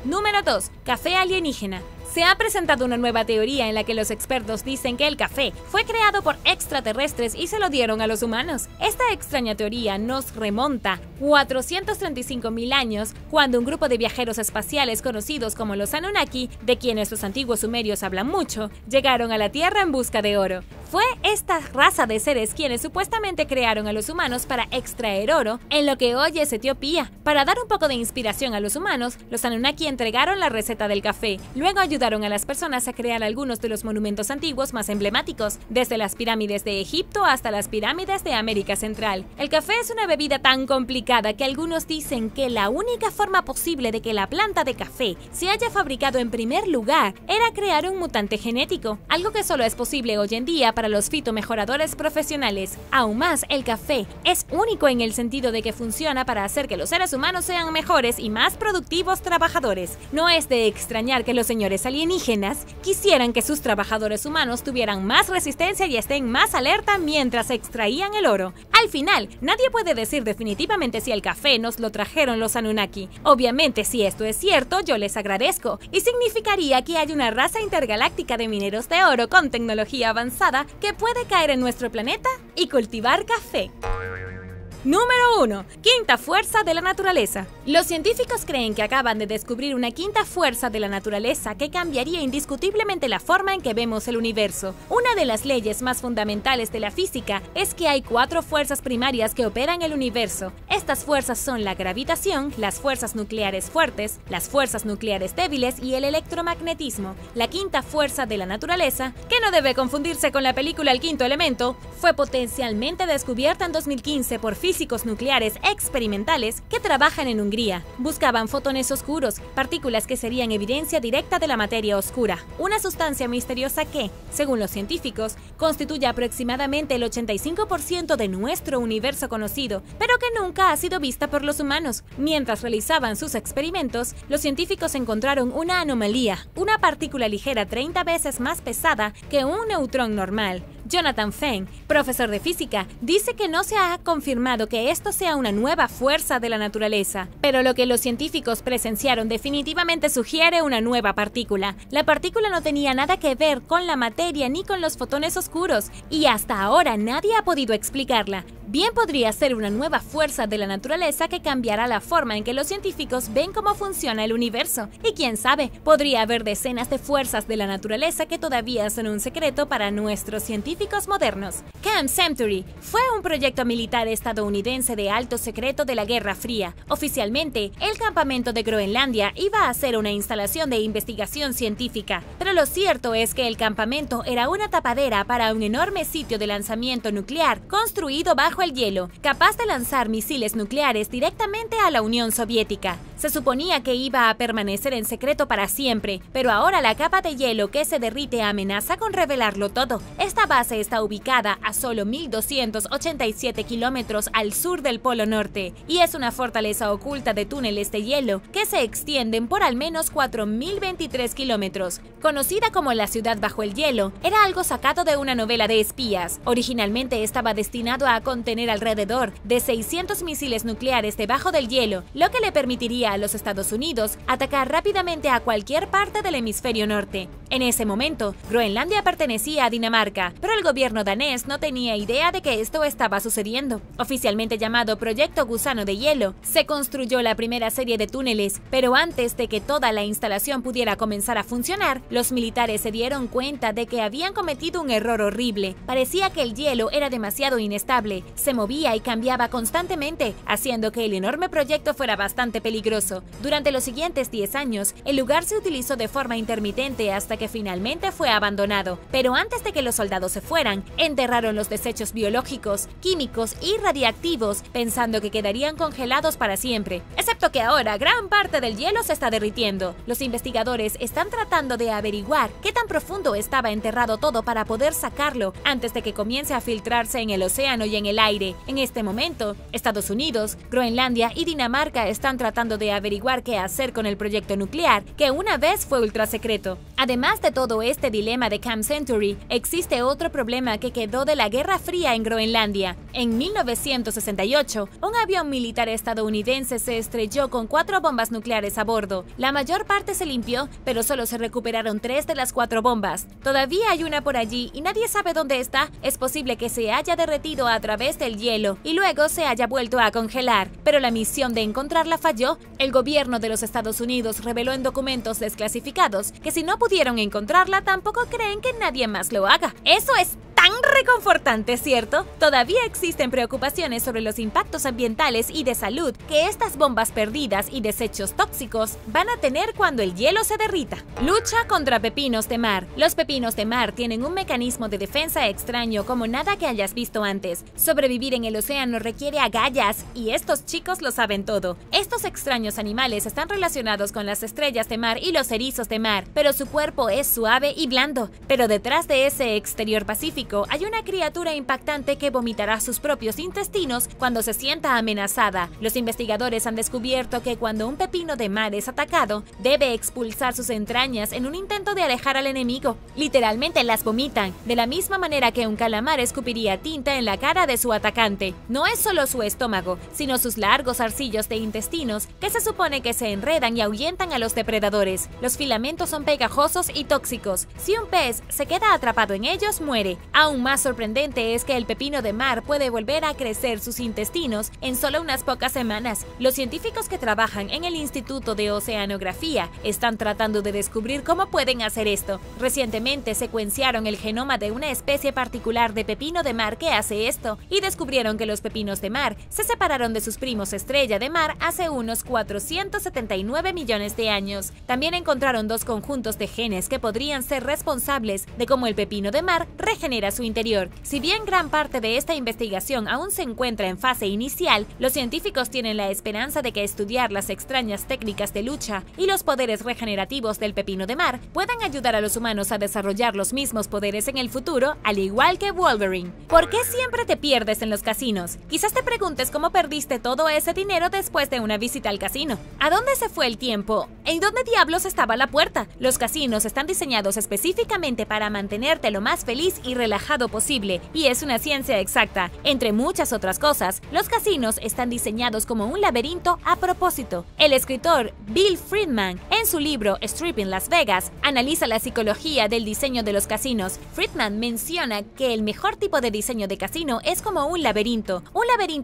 Número 2. Café alienígena. Se ha presentado una nueva teoría en la que los expertos dicen que el café fue creado por extraterrestres y se lo dieron a los humanos. Esta extraña teoría nos remonta 435.000 años, cuando un grupo de viajeros espaciales conocidos como los Anunnaki, de quienes los antiguos sumerios hablan mucho, llegaron a la Tierra en busca de oro. Fue esta raza de seres quienes supuestamente crearon a los humanos para extraer oro en lo que hoy es Etiopía. Para dar un poco de inspiración a los humanos, los Anunnaki entregaron la receta del café. Luego ayudaron a las personas a crear algunos de los monumentos antiguos más emblemáticos, desde las pirámides de Egipto hasta las pirámides de América Central. El café es una bebida tan complicada que algunos dicen que la única forma posible de que la planta de café se haya fabricado en primer lugar era crear un mutante genético, algo que solo es posible hoy en día para los fitomejoradores profesionales. Aún más, el café es único en el sentido de que funciona para hacer que los seres humanos sean mejores y más productivos trabajadores. No es de extrañar que los señores alienígenas quisieran que sus trabajadores humanos tuvieran más resistencia y estén más alerta mientras extraían el oro. Al final, nadie puede decir definitivamente si el café nos lo trajeron los Anunnaki. Obviamente, si esto es cierto, yo les agradezco, y significaría que hay una raza intergaláctica de mineros de oro con tecnología avanzada que puede caer en nuestro planeta y cultivar café. Número 1. Quinta fuerza de la naturaleza. Los científicos creen que acaban de descubrir una quinta fuerza de la naturaleza que cambiaría indiscutiblemente la forma en que vemos el universo. Una de las leyes más fundamentales de la física es que hay 4 fuerzas primarias que operan el universo. Estas fuerzas son la gravitación, las fuerzas nucleares fuertes, las fuerzas nucleares débiles y el electromagnetismo. La quinta fuerza de la naturaleza, que no debe confundirse con la película El Quinto Elemento, fue potencialmente descubierta en 2015 por físicos nucleares experimentales que trabajan en Hungría. Buscaban fotones oscuros, partículas que serían evidencia directa de la materia oscura, una sustancia misteriosa que, según los científicos, constituye aproximadamente el 85% de nuestro universo conocido, pero que nunca ha sido vista por los humanos. Mientras realizaban sus experimentos, los científicos encontraron una anomalía, una partícula ligera 30 veces más pesada que un neutrón normal. Jonathan Feng, profesor de física, dice que no se ha confirmado que esto sea una nueva fuerza de la naturaleza, pero lo que los científicos presenciaron definitivamente sugiere una nueva partícula. La partícula no tenía nada que ver con la materia ni con los fotones oscuros, y hasta ahora nadie ha podido explicarla. Bien podría ser una nueva fuerza de la naturaleza que cambiará la forma en que los científicos ven cómo funciona el universo. Y quién sabe, podría haber decenas de fuerzas de la naturaleza que todavía son un secreto para nuestros científicos modernos. Camp Century fue un proyecto militar estadounidense de alto secreto de la Guerra Fría. Oficialmente, el campamento de Groenlandia iba a ser una instalación de investigación científica, pero lo cierto es que el campamento era una tapadera para un enorme sitio de lanzamiento nuclear construido bajo el hielo, capaz de lanzar misiles nucleares directamente a la Unión Soviética. Se suponía que iba a permanecer en secreto para siempre, pero ahora la capa de hielo que se derrite amenaza con revelarlo todo. Esta base está ubicada a solo 1.287 kilómetros al sur del Polo Norte y es una fortaleza oculta de túneles de hielo que se extienden por al menos 4.023 kilómetros. Conocida como la ciudad bajo el hielo, era algo sacado de una novela de espías. Originalmente estaba destinado a contener alrededor de 600 misiles nucleares debajo del hielo, lo que le permitiría a los Estados Unidos atacar rápidamente a cualquier parte del hemisferio norte. En ese momento, Groenlandia pertenecía a Dinamarca, pero el gobierno danés no tenía idea de que esto estaba sucediendo. Oficialmente llamado Proyecto Gusano de Hielo, se construyó la primera serie de túneles, pero antes de que toda la instalación pudiera comenzar a funcionar, los militares se dieron cuenta de que habían cometido un error horrible. Parecía que el hielo era demasiado inestable, se movía y cambiaba constantemente, haciendo que el enorme proyecto fuera bastante peligroso. Durante los siguientes 10 años, el lugar se utilizó de forma intermitente hasta que finalmente fue abandonado. Pero antes de que los soldados se fueran, enterraron los desechos biológicos, químicos y radiactivos, pensando que quedarían congelados para siempre. Excepto que ahora gran parte del hielo se está derritiendo. Los investigadores están tratando de averiguar qué tan profundo estaba enterrado todo para poder sacarlo antes de que comience a filtrarse en el océano y en el aire. En este momento, Estados Unidos, Groenlandia y Dinamarca están tratando de averiguar qué hacer con el proyecto nuclear, que una vez fue ultrasecreto. Además de todo este dilema de Camp Century, existe otro problema que quedó de la Guerra Fría en Groenlandia. En 1968, un avión militar estadounidense se estrelló con 4 bombas nucleares a bordo. La mayor parte se limpió, pero solo se recuperaron 3 de las 4 bombas. Todavía hay una por allí y nadie sabe dónde está. Es posible que se haya derretido a través del hielo y luego se haya vuelto a congelar, pero la misión de encontrarla falló. El gobierno de los Estados Unidos reveló en documentos desclasificados que si no pudieron encontrarla, tampoco creen que nadie más lo haga. Eso es tan reconfortante, ¿cierto? Todavía existen preocupaciones sobre los impactos ambientales y de salud que estas bombas perdidas y desechos tóxicos van a tener cuando el hielo se derrita. Lucha contra pepinos de mar. Los pepinos de mar tienen un mecanismo de defensa extraño como nada que hayas visto antes. Sobrevivir en el océano requiere agallas y estos chicos lo saben todo. Estos extraños animales están relacionados con las estrellas de mar y los erizos de mar, pero su cuerpo es suave y blando. Pero detrás de ese exterior pacífico hay una criatura impactante que vomitará sus propios intestinos cuando se sienta amenazada. Los investigadores han descubierto que cuando un pepino de mar es atacado, debe expulsar sus entrañas en un intento de alejar al enemigo. Literalmente las vomitan, de la misma manera que un calamar escupiría tinta en la cara de su atacante. No es solo su estómago, sino sus largos zarcillos de intestinos que se supone que se enredan y ahuyentan a los depredadores. Los filamentos son pegajosos y tóxicos. Si un pez se queda atrapado en ellos, muere. Aún más sorprendente es que el pepino de mar puede volver a crecer sus intestinos en solo unas pocas semanas. Los científicos que trabajan en el Instituto de Oceanografía están tratando de descubrir cómo pueden hacer esto. Recientemente secuenciaron el genoma de una especie particular de pepino de mar que hace esto y descubrieron que los pepinos de mar se separaron de sus primos estrella de mar hace unos 479 millones de años. También encontraron 2 conjuntos de genes que podrían ser responsables de cómo el pepino de mar regenera su interior. Si bien gran parte de esta investigación aún se encuentra en fase inicial, los científicos tienen la esperanza de que estudiar las extrañas técnicas de lucha y los poderes regenerativos del pepino de mar puedan ayudar a los humanos a desarrollar los mismos poderes en el futuro, al igual que Wolverine. ¿Por qué siempre te pierdes en los casinos? Quizás te preguntes cómo perdiste todo ese dinero después de una visita al casino. ¿A dónde se fue el tiempo? ¿En dónde diablos estaba la puerta? Los casinos están diseñados específicamente para mantenerte lo más feliz y relajado posible, y es una ciencia exacta. Entre muchas otras cosas, los casinos están diseñados como un laberinto a propósito. El escritor Bill Friedman, en su libro Stripping Las Vegas, analiza la psicología del diseño de los casinos. Friedman menciona que el mejor tipo de diseño de casino es como un laberinto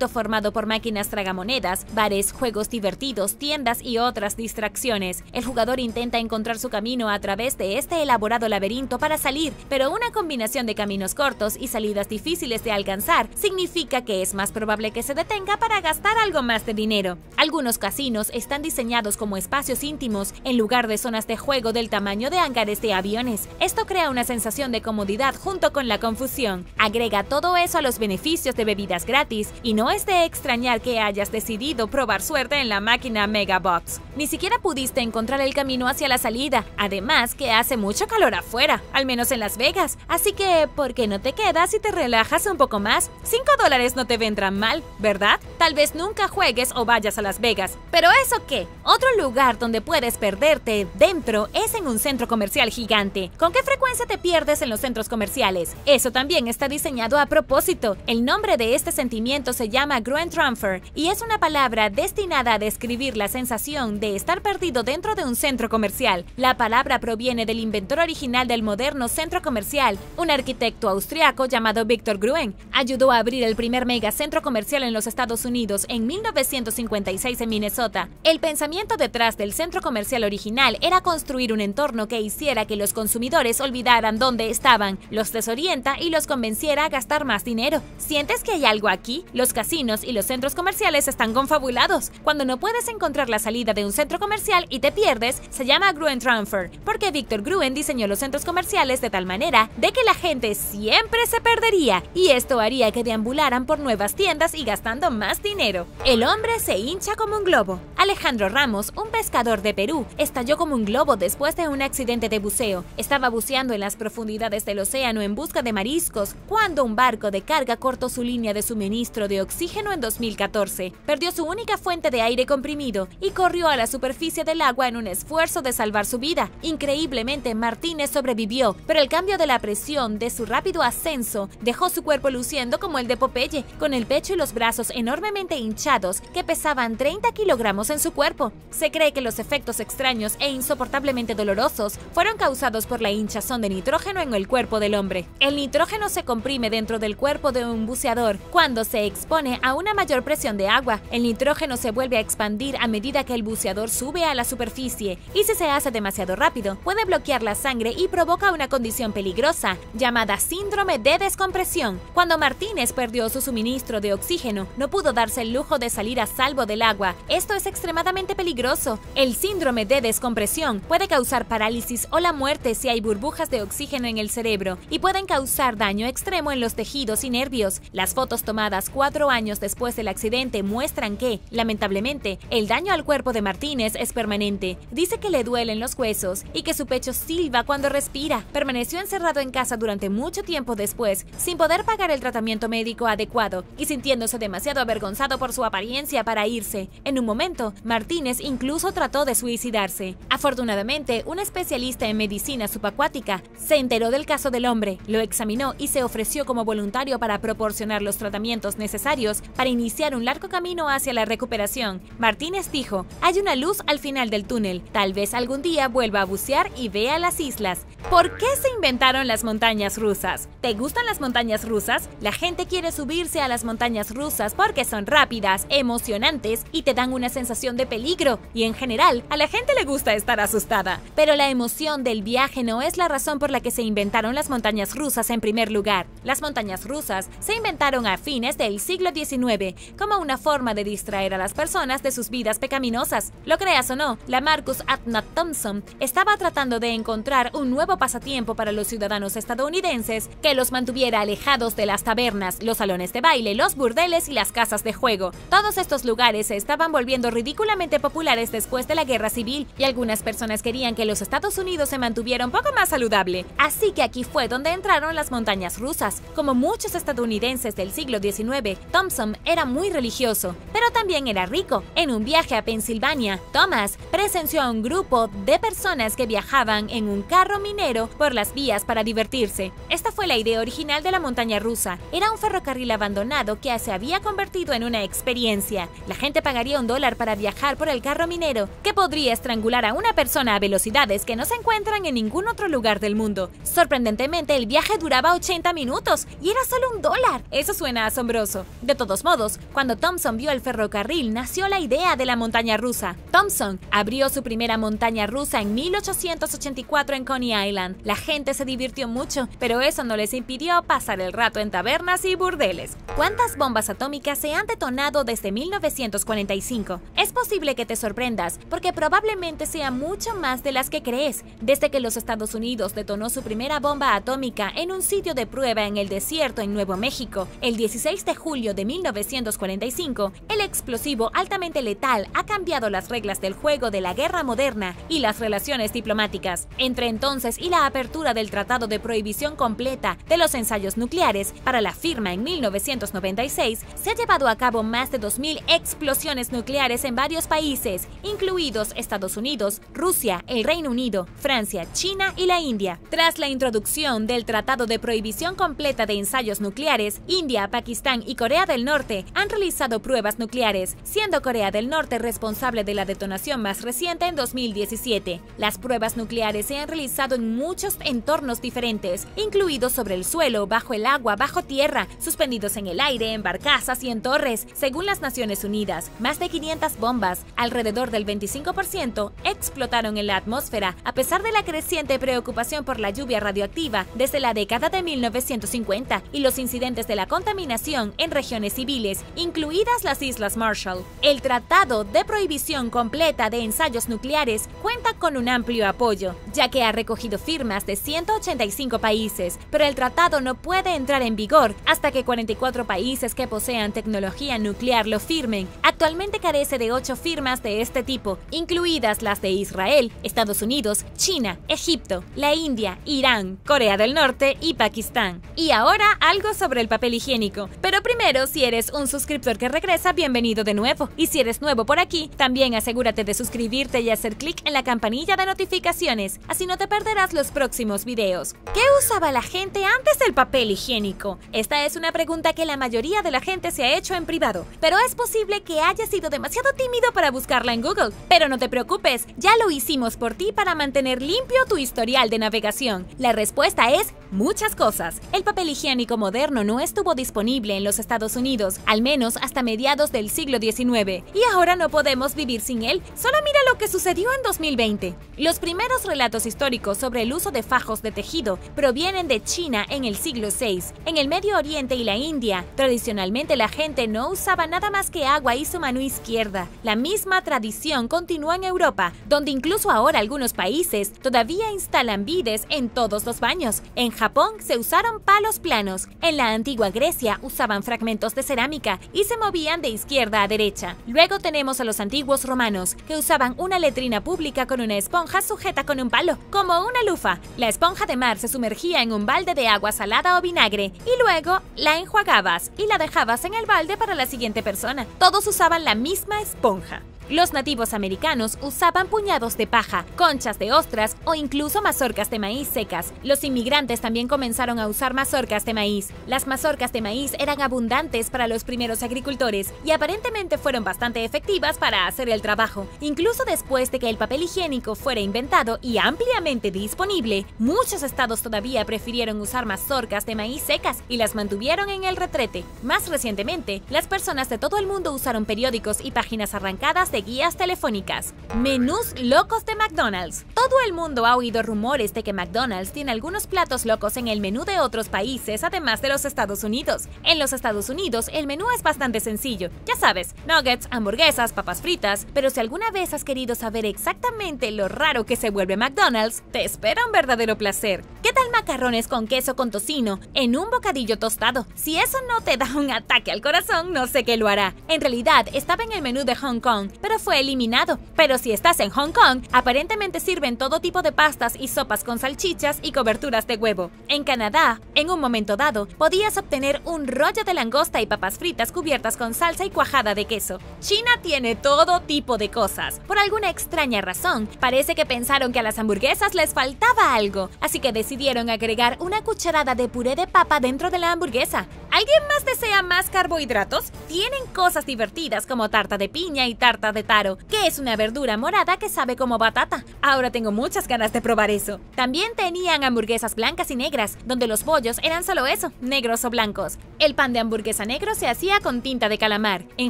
formado por máquinas tragamonedas, bares, juegos divertidos, tiendas y otras distracciones. El jugador intenta encontrar su camino a través de este elaborado laberinto para salir, pero una combinación de caminos caminos cortos y salidas difíciles de alcanzar, significa que es más probable que se detenga para gastar algo más de dinero. Algunos casinos están diseñados como espacios íntimos en lugar de zonas de juego del tamaño de hangares de aviones. Esto crea una sensación de comodidad junto con la confusión. Agrega todo eso a los beneficios de bebidas gratis y no es de extrañar que hayas decidido probar suerte en la máquina Megabox. Ni siquiera pudiste encontrar el camino hacia la salida, además que hace mucho calor afuera, al menos en Las Vegas, así que ¿por qué no te quedas y te relajas un poco más? $5 no te vendrán mal, ¿verdad? Tal vez nunca juegues o vayas a Las Vegas, pero ¿eso qué? Otro lugar donde puedes perderte dentro es en un centro comercial gigante. ¿Con qué frecuencia te pierdes en los centros comerciales? Eso también está diseñado a propósito. El nombre de este sentimiento se llama Gröntramper y es una palabra destinada a describir la sensación de estar perdido dentro de un centro comercial. La palabra proviene del inventor original del moderno centro comercial, un arquitecto austriaco llamado Victor Gruen. Ayudó a abrir el primer megacentro comercial en los Estados Unidos en 1956 en Minnesota. El pensamiento detrás del centro comercial original era construir un entorno que hiciera que los consumidores olvidaran dónde estaban, los desorienta y los convenciera a gastar más dinero. ¿Sientes que hay algo aquí? Los casinos y los centros comerciales están confabulados. Cuando no puedes encontrar la salida de un centro comercial y te pierdes, se llama Gröntramper, porque Victor Gruen diseñó los centros comerciales de tal manera de que la gente siempre se perdería, y esto haría que deambularan por nuevas tiendas y gastando más dinero. El hombre se hincha como un globo. Alejandro Ramos, un pescador de Perú, estalló como un globo después de un accidente de buceo. Estaba buceando en las profundidades del océano en busca de mariscos cuando un barco de carga cortó su línea de suministro de oxígeno en 2014. Perdió su única fuente de aire comprimido y corrió a la superficie del agua en un esfuerzo de salvar su vida. Increíblemente, Martínez sobrevivió, pero el cambio de la presión de su rápido ascenso dejó su cuerpo luciendo como el de Popeye, con el pecho y los brazos enormemente hinchados que pesaban 30 kilogramos en su cuerpo. Se cree que los efectos extraños e insoportablemente dolorosos fueron causados por la hinchazón de nitrógeno en el cuerpo del hombre. El nitrógeno se comprime dentro del cuerpo de un buceador cuando se expone a una mayor presión de agua. El nitrógeno se vuelve a expandir a medida que el buceador sube a la superficie y si se hace demasiado rápido puede bloquear la sangre y provoca una condición peligrosa llamada síndrome de descompresión. Cuando Martínez perdió su suministro de oxígeno, no pudo darse el lujo de salir a salvo del agua. Esto es extremadamente peligroso. El síndrome de descompresión puede causar parálisis o la muerte si hay burbujas de oxígeno en el cerebro y pueden causar daño extremo en los tejidos y nervios. Las fotos tomadas 4 años después del accidente muestran que, lamentablemente, el daño al cuerpo de Martínez es permanente. Dice que le duelen los huesos y que su pecho silba cuando respira. Permaneció encerrado en casa durante mucho tiempo después, sin poder pagar el tratamiento médico adecuado y sintiéndose demasiado avergonzado por su apariencia para irse. En un momento, Martínez incluso trató de suicidarse. Afortunadamente, un especialista en medicina subacuática se enteró del caso del hombre, lo examinó y se ofreció como voluntario para proporcionar los tratamientos necesarios para iniciar un largo camino hacia la recuperación. Martínez dijo: "Hay una luz al final del túnel. Tal vez algún día vuelva a bucear y vea las islas". ¿Por qué se inventaron las montañas rusas? ¿Te gustan las montañas rusas? La gente quiere subirse a las montañas rusas porque son rápidas, emocionantes y te dan una sensación de peligro. Y en general, a la gente le gusta estar asustada. Pero la emoción del viaje no es la razón por la que se inventaron las montañas rusas en primer lugar. Las montañas rusas se inventaron a fines del siglo XIX como una forma de distraer a las personas de sus vidas pecaminosas. Lo creas o no, la Marcus Atnott Thompson estaba tratando de encontrar un nuevo pasatiempo para los ciudadanos estadounidenses que los mantuviera alejados de las tabernas, los salones de baile, los burdeles y las casas de juego. Todos estos lugares se estaban volviendo ridículamente populares después de la Guerra Civil y algunas personas querían que los Estados Unidos se mantuviera un poco más saludable. Así que aquí fue donde entraron las montañas rusas. Como muchos estadounidenses del siglo XIX, Thompson era muy religioso, pero también era rico. En un viaje a Pensilvania, Thomas presenció a un grupo de personas que viajaban en un carro minero por las vías para divertirse. Esta fue la idea original de la montaña rusa. Era un ferrocarril abandonado que se había convertido convertido en una experiencia. La gente pagaría $1 para viajar por el carro minero, que podría estrangular a una persona a velocidades que no se encuentran en ningún otro lugar del mundo. Sorprendentemente, el viaje duraba 80 minutos y era solo $1. Eso suena asombroso. De todos modos, cuando Thomson vio el ferrocarril, nació la idea de la montaña rusa. Thomson abrió su primera montaña rusa en 1884 en Coney Island. La gente se divirtió mucho, pero eso no les impidió pasar el rato en tabernas y burdeles. ¿Cuántas bombas atómicas se han detonado desde 1945? Es posible que te sorprendas, porque probablemente sea mucho más de las que crees. Desde que los Estados Unidos detonó su primera bomba atómica en un sitio de prueba en el desierto en Nuevo México, el 16 de julio de 1945, el explosivo altamente letal ha cambiado las reglas del juego de la guerra moderna y las relaciones diplomáticas. Entre entonces y la apertura del Tratado de Prohibición Completa de los Ensayos Nucleares para la firma en 1996, se ha llevado a cabo más de 2000 explosiones nucleares en varios países, incluidos Estados Unidos, Rusia, el Reino Unido, Francia, China y la India. Tras la introducción del Tratado de Prohibición Completa de Ensayos Nucleares, India, Pakistán y Corea del Norte han realizado pruebas nucleares, siendo Corea del Norte responsable de la detonación más reciente en 2017. Las pruebas nucleares se han realizado en muchos entornos diferentes, incluidos sobre el suelo, bajo el agua, bajo tierra, suspendidos en el aire, en barcazas y en torres. Según las Naciones Unidas, más de 500 bombas, alrededor del 25%, explotaron en la atmósfera, a pesar de la creciente preocupación por la lluvia radioactiva desde la década de 1950 y los incidentes de la contaminación en regiones civiles, incluidas las Islas Marshall. El Tratado de Prohibición Completa de Ensayos Nucleares cuenta con un amplio apoyo, ya que ha recogido firmas de 185 países, pero el tratado no puede entrar en vigor hasta que 44 países que posean tecnología nuclear lo firmen. Actualmente carece de 8 firmas de este tipo, incluidas las de Israel, Estados Unidos, China, Egipto, la India, Irán, Corea del Norte y Pakistán. Y ahora algo sobre el papel higiénico. Pero primero, si eres un suscriptor que regresa, bienvenido de nuevo. Y si eres nuevo por aquí, también asegúrate de suscribirte y hacer clic en la campanilla de notificaciones, así no te perderás los próximos videos. ¿Qué usaba la gente antes del papel higiénico? Esta es una pregunta que la mayoría de la gente se ha hecho en privado, pero es posible que hayas sido demasiado tímido para buscarla en Google. Pero no te preocupes, ya lo hicimos por ti para mantener limpio tu historial de navegación. La respuesta es muchas cosas. El papel higiénico moderno no estuvo disponible en los Estados Unidos, al menos hasta mediados del siglo XIX, y ahora no podemos vivir sin él. Solo mira lo que sucedió en 2020. Los primeros relatos históricos sobre el uso de fajos de tejido provienen de China en el siglo VI. En el Medio Oriente y la India, tradicionalmente la gente no usaba nada más que agua y su mano izquierda. La misma tradición continúa en Europa, donde incluso ahora algunos países todavía instalan bides en todos los baños. En Japón se usaron palos planos. En la antigua Grecia usaban fragmentos de cerámica y se movían de izquierda a derecha. Luego tenemos a los antiguos romanos, que usaban una letrina pública con una esponja sujeta con un palo, como una lufa. La esponja de mar se sumergía en un balde de agua salada o vinagre y luego la enjuagabas y la dejabas en el balde para la siguiente persona. Todos usaban la misma esponja. Los nativos americanos usaban puñados de paja, conchas de ostras o incluso mazorcas de maíz secas. Los inmigrantes también comenzaron a usar mazorcas de maíz. Las mazorcas de maíz eran abundantes para los primeros agricultores y aparentemente fueron bastante efectivas para hacer el trabajo. Incluso después de que el papel higiénico fuera inventado y ampliamente disponible, muchos estados todavía prefirieron usar mazorcas de maíz secas y las mantuvieron en el retrete. Más recientemente, las personas de todo el mundo usaron periódicos y páginas arrancadas de guías telefónicas. Menús locos de McDonald's. Todo el mundo ha oído rumores de que McDonald's tiene algunos platos locos en el menú de otros países, además de los Estados Unidos. En los Estados Unidos, el menú es bastante sencillo. Ya sabes, nuggets, hamburguesas, papas fritas. Pero si alguna vez has querido saber exactamente lo raro que se vuelve McDonald's, te espera un verdadero placer. ¿Qué tal macarrones con queso con tocino en un bocadillo tostado? Si eso no te da un ataque al corazón, no sé qué lo hará. En realidad, estaba en el menú de Hong Kong, pero fue eliminado. Pero si estás en Hong Kong, aparentemente sirven todo tipo de pastas y sopas con salchichas y coberturas de huevo. En Canadá, en un momento dado, podías obtener un rollo de langosta y papas fritas cubiertas con salsa y cuajada de queso. China tiene todo tipo de cosas. Por alguna extraña razón, parece que pensaron que a las hamburguesas les faltaba algo, así que decidieron agregar una cucharada de puré de papa dentro de la hamburguesa. ¿Alguien más desea más carbohidratos? Tienen cosas divertidas como tarta de piña y tarta de taro, que es una verdura morada que sabe como batata. Ahora tengo muchas ganas de probar eso. También tenían hamburguesas blancas y negras, donde los bollos eran solo eso, negros o blancos. El pan de hamburguesa negro se hacía con tinta de calamar. En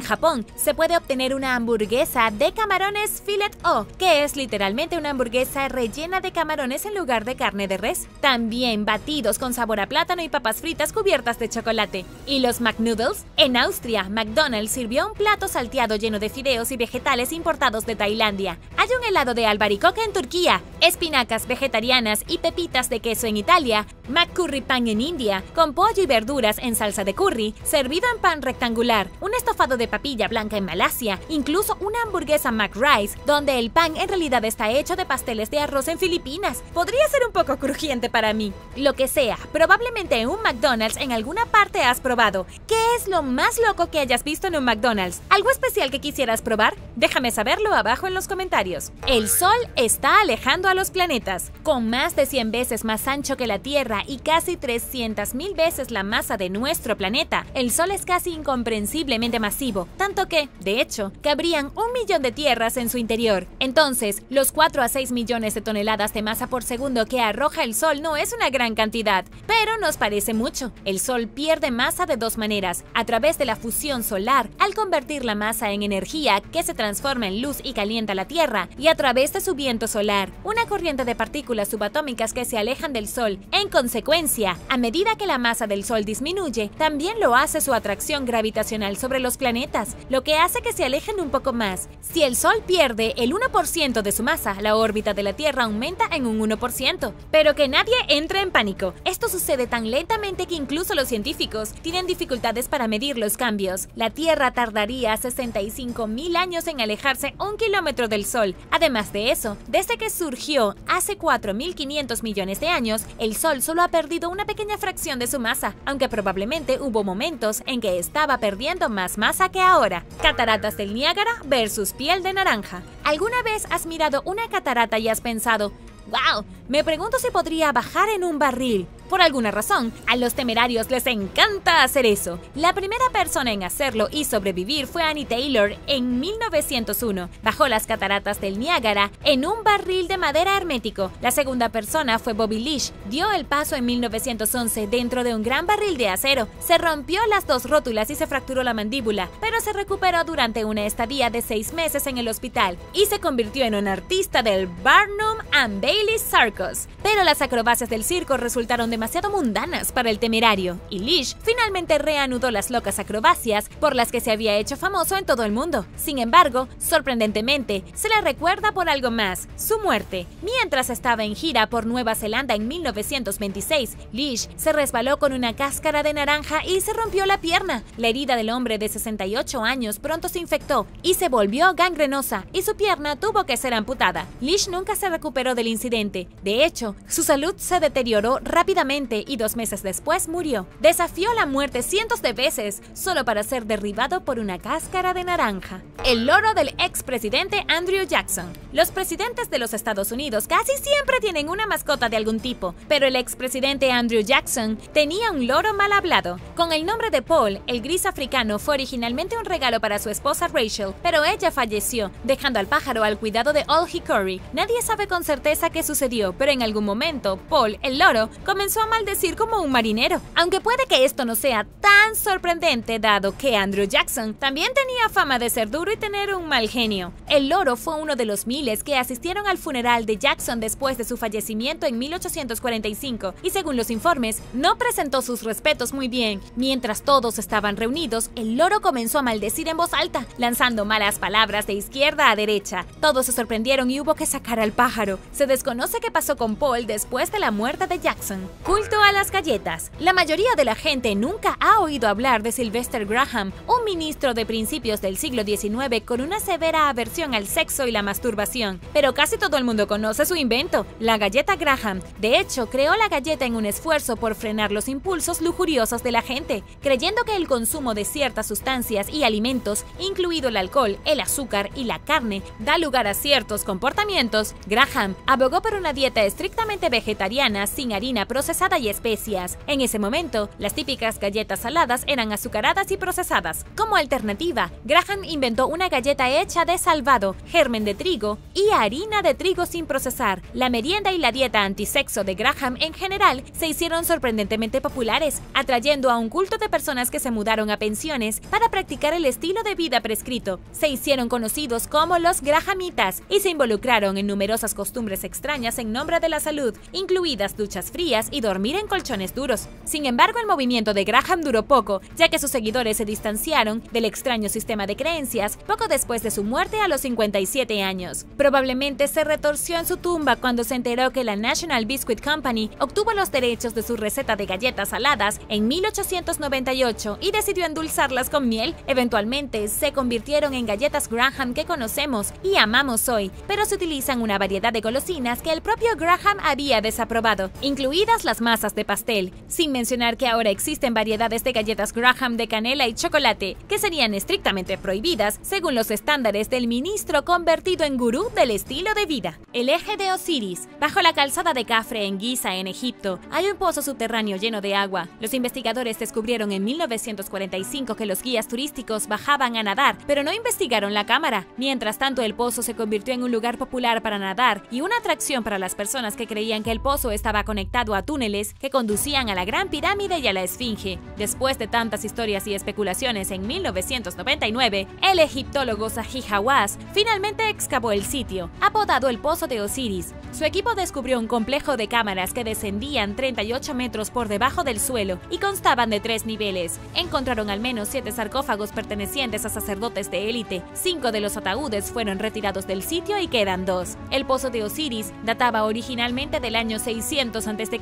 Japón se puede obtener una hamburguesa de camarones filet O, que es literalmente una hamburguesa rellena de camarones en lugar de carne de res. También batidos con sabor a plátano y papas fritas cubiertas de chocolate. ¿Y los McNoodles? En Austria, McDonald's sirvió un plato salteado lleno de fideos y vegetales importados de Tailandia. Hay un helado de albaricoque en Turquía, espinacas vegetarianas y pepitas de queso en Italia, McCurry pan en India, con pollo y verduras en salsa de curry, servido en pan rectangular, un estofado de papilla blanca en Malasia, incluso una hamburguesa McRice, donde el pan en realidad está hecho de pasteles de arroz en Filipinas. Podría ser un poco crujiente para mí. Lo que sea, probablemente en un McDonald's en alguna parte has probado. ¿Qué es lo más loco que hayas visto en un McDonald's? ¿Algo especial que quisieras probar? Déjame saberlo abajo en los comentarios. El Sol está alejando a los planetas. Con más de 100 veces más ancho que la Tierra y casi 300.000 veces la masa de nuestro planeta, el Sol es casi incomprensiblemente masivo, tanto que, de hecho, cabrían 1 millón de tierras en su interior. Entonces, los 4 a 6 millones de toneladas de masa por segundo que arroja el Sol no es una gran cantidad, pero nos parece mucho. El Sol pierde masa de dos maneras: a través de la fusión solar, al convertir la masa en energía que se transforma en luz y calienta la Tierra, y a través de su viento solar, una corriente de partículas subatómicas que se alejan del Sol. En consecuencia, a medida que la masa del Sol disminuye, también lo hace su atracción gravitacional sobre los planetas, lo que hace que se alejen un poco más. Si el Sol pierde el 1% de su masa, la órbita de la Tierra aumenta en un 1%. Pero que nadie entre en pánico. Esto sucede tan lentamente que incluso los científicos tienen dificultades para medir los cambios. La Tierra tardaría 65.000 años en alejarse 1 kilómetro del Sol. Además de eso, desde que surgió hace 4.500 millones de años, el Sol solo ha perdido una pequeña fracción de su masa, aunque probablemente hubo momentos en que estaba perdiendo más masa que ahora. Cataratas del Niágara versus piel de naranja. ¿Alguna vez has mirado una catarata y has pensado: ¡wow! Me pregunto si podría bajar en un barril? Por alguna razón, a los temerarios les encanta hacer eso. La primera persona en hacerlo y sobrevivir fue Annie Taylor en 1901. Bajó las cataratas del Niágara en un barril de madera hermético. La segunda persona fue Bobby Leach. Dio el paso en 1911 dentro de un gran barril de acero. Se rompió las dos rótulas y se fracturó la mandíbula, pero se recuperó durante una estadía de 6 meses en el hospital y se convirtió en un artista del Barnum and Bailey Circus. Pero las acrobacias del circo resultaron demasiado mundanas para el temerario, y Leach finalmente reanudó las locas acrobacias por las que se había hecho famoso en todo el mundo. Sin embargo, sorprendentemente, se le recuerda por algo más: su muerte. Mientras estaba en gira por Nueva Zelanda en 1926, Leach se resbaló con una cáscara de naranja y se rompió la pierna. La herida del hombre de 68 años pronto se infectó y se volvió gangrenosa, y su pierna tuvo que ser amputada. Leach nunca se recuperó del incidente. De hecho, su salud se deterioró rápidamente y 2 meses después murió. Desafió la muerte cientos de veces solo para ser derribado por una cáscara de naranja. El loro del expresidente Andrew Jackson. Los presidentes de los Estados Unidos casi siempre tienen una mascota de algún tipo, pero el expresidente Andrew Jackson tenía un loro mal hablado. Con el nombre de Paul, el gris africano fue originalmente un regalo para su esposa Rachel, pero ella falleció, dejando al pájaro al cuidado de Old Hickory. Nadie sabe con certeza qué sucedió, pero en algún momento, Paul, el loro, comenzó a maldecir como un marinero. Aunque puede que esto no sea tan sorprendente, dado que Andrew Jackson también tenía fama de ser duro y tener un mal genio. El loro fue uno de los miles que asistieron al funeral de Jackson después de su fallecimiento en 1845, y según los informes, no presentó sus respetos muy bien. Mientras todos estaban reunidos, el loro comenzó a maldecir en voz alta, lanzando malas palabras de izquierda a derecha. Todos se sorprendieron y hubo que sacar al pájaro. Se desconoce qué pasó con Paul después de la muerte de Jackson. Culto a las galletas. La mayoría de la gente nunca ha oído hablar de Sylvester Graham, un ministro de principios del siglo XIX con una severa aversión al sexo y la masturbación, pero casi todo el mundo conoce su invento, la galleta Graham. De hecho, creó la galleta en un esfuerzo por frenar los impulsos lujuriosos de la gente, creyendo que el consumo de ciertas sustancias y alimentos, incluido el alcohol, el azúcar y la carne, da lugar a ciertos comportamientos. Graham abogó por una dieta estrictamente vegetariana sin harina procesada y especias. En ese momento, las típicas galletas saladas eran azucaradas y procesadas. Como alternativa, Graham inventó una galleta hecha de salvado, germen de trigo y harina de trigo sin procesar. La merienda y la dieta antisexo de Graham en general se hicieron sorprendentemente populares, atrayendo a un culto de personas que se mudaron a pensiones para practicar el estilo de vida prescrito. Se hicieron conocidos como los Grahamitas y se involucraron en numerosas costumbres extrañas en nombre de la salud, incluidas duchas frías y dormir en colchones duros. Sin embargo, el movimiento de Graham duró poco, ya que sus seguidores se distanciaron del extraño sistema de creencias poco después de su muerte a los 57 años. Probablemente se retorció en su tumba cuando se enteró que la National Biscuit Company obtuvo los derechos de su receta de galletas saladas en 1898 y decidió endulzarlas con miel. Eventualmente se convirtieron en galletas Graham que conocemos y amamos hoy, pero se utilizan una variedad de golosinas que el propio Graham había desaprobado, incluidas las masas de pastel, sin mencionar que ahora existen variedades de galletas Graham de canela y chocolate que serían estrictamente prohibidas según los estándares del ministro convertido en gurú del estilo de vida. El eje de Osiris. Bajo la calzada de Cafre en Giza, en Egipto, hay un pozo subterráneo lleno de agua. Los investigadores descubrieron en 1945 que los guías turísticos bajaban a nadar, pero no investigaron la cámara. Mientras tanto, el pozo se convirtió en un lugar popular para nadar y una atracción para las personas que creían que el pozo estaba conectado a túneles que conducían a la Gran Pirámide y a la Esfinge. Después de tantas historias y especulaciones, en 1999, el egiptólogo Zahi Hawass finalmente excavó el sitio, apodado el Pozo de Osiris. Su equipo descubrió un complejo de cámaras que descendían 38 metros por debajo del suelo y constaban de 3 niveles. Encontraron al menos 7 sarcófagos pertenecientes a sacerdotes de élite. 5 de los ataúdes fueron retirados del sitio y quedan 2. El Pozo de Osiris databa originalmente del año 600 a.C.,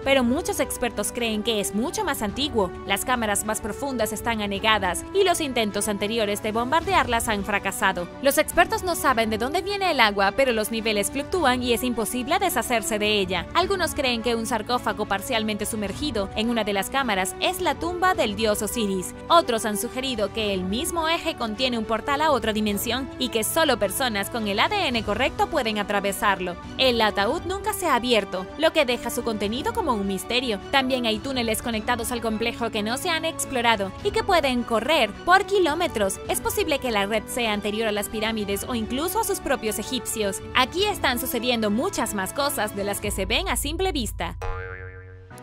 pero muchos expertos creen que es mucho más antiguo. Las cámaras más profundas están anegadas y los intentos anteriores de bombardearlas han fracasado. Los expertos no saben de dónde viene el agua, pero los niveles fluctúan y es imposible deshacerse de ella. Algunos creen que un sarcófago parcialmente sumergido en una de las cámaras es la tumba del dios Osiris. Otros han sugerido que el mismo eje contiene un portal a otra dimensión y que solo personas con el ADN correcto pueden atravesarlo. El ataúd nunca se ha abierto, lo que deja su contenido como un misterio. También hay túneles conectados al complejo que no se han explorado y que pueden correr por kilómetros. Es posible que la red sea anterior a las pirámides o incluso a sus propios egipcios. Aquí están sucediendo muchas más cosas de las que se ven a simple vista.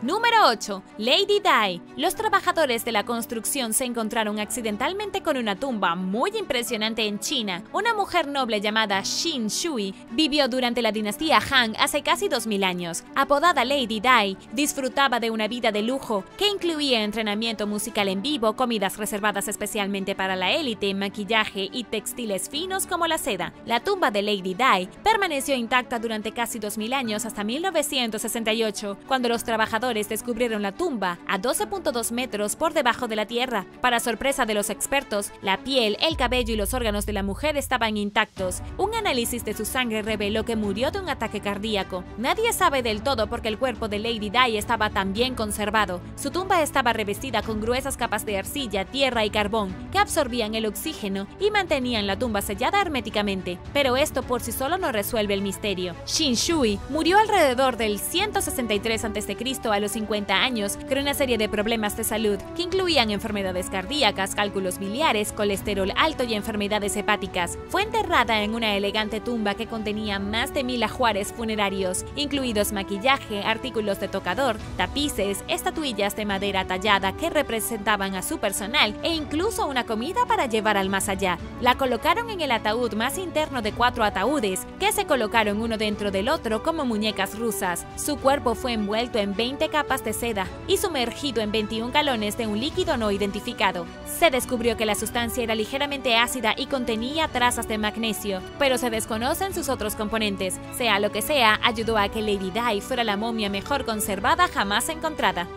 Número 8. Lady Di. Los trabajadores de la construcción se encontraron accidentalmente con una tumba muy impresionante en China. Una mujer noble llamada Xin Shui vivió durante la dinastía Han hace casi 2000 años. Apodada Lady Di, disfrutaba de una vida de lujo que incluía entrenamiento musical en vivo, comidas reservadas especialmente para la élite, maquillaje y textiles finos como la seda. La tumba de Lady Di permaneció intacta durante casi 2000 años hasta 1968, cuando los trabajadores descubrieron la tumba a 12.2 metros por debajo de la tierra. Para sorpresa de los expertos, la piel, el cabello y los órganos de la mujer estaban intactos. Un análisis de su sangre reveló que murió de un ataque cardíaco. Nadie sabe del todo por qué el cuerpo de Lady Di estaba tan bien conservado. Su tumba estaba revestida con gruesas capas de arcilla, tierra y carbón que absorbían el oxígeno y mantenían la tumba sellada herméticamente. Pero esto por sí solo no resuelve el misterio. Xin Shui murió alrededor del 163 a.C. a los 50 años con una serie de problemas de salud que incluían enfermedades cardíacas, cálculos biliares, colesterol alto y enfermedades hepáticas. Fue enterrada en una elegante tumba que contenía más de 1000 ajuares funerarios, incluidos maquillaje, artículos de tocador, tapices, estatuillas de madera tallada que representaban a su personal e incluso una comida para llevar al más allá. La colocaron en el ataúd más interno de 4 ataúdes que se colocaron uno dentro del otro como muñecas rusas. Su cuerpo fue envuelto en 20 capas de seda y sumergido en 21 galones de un líquido no identificado. Se descubrió que la sustancia era ligeramente ácida y contenía trazas de magnesio, pero se desconocen sus otros componentes. Sea lo que sea, ayudó a que Lady Di fuera la momia mejor conservada jamás encontrada.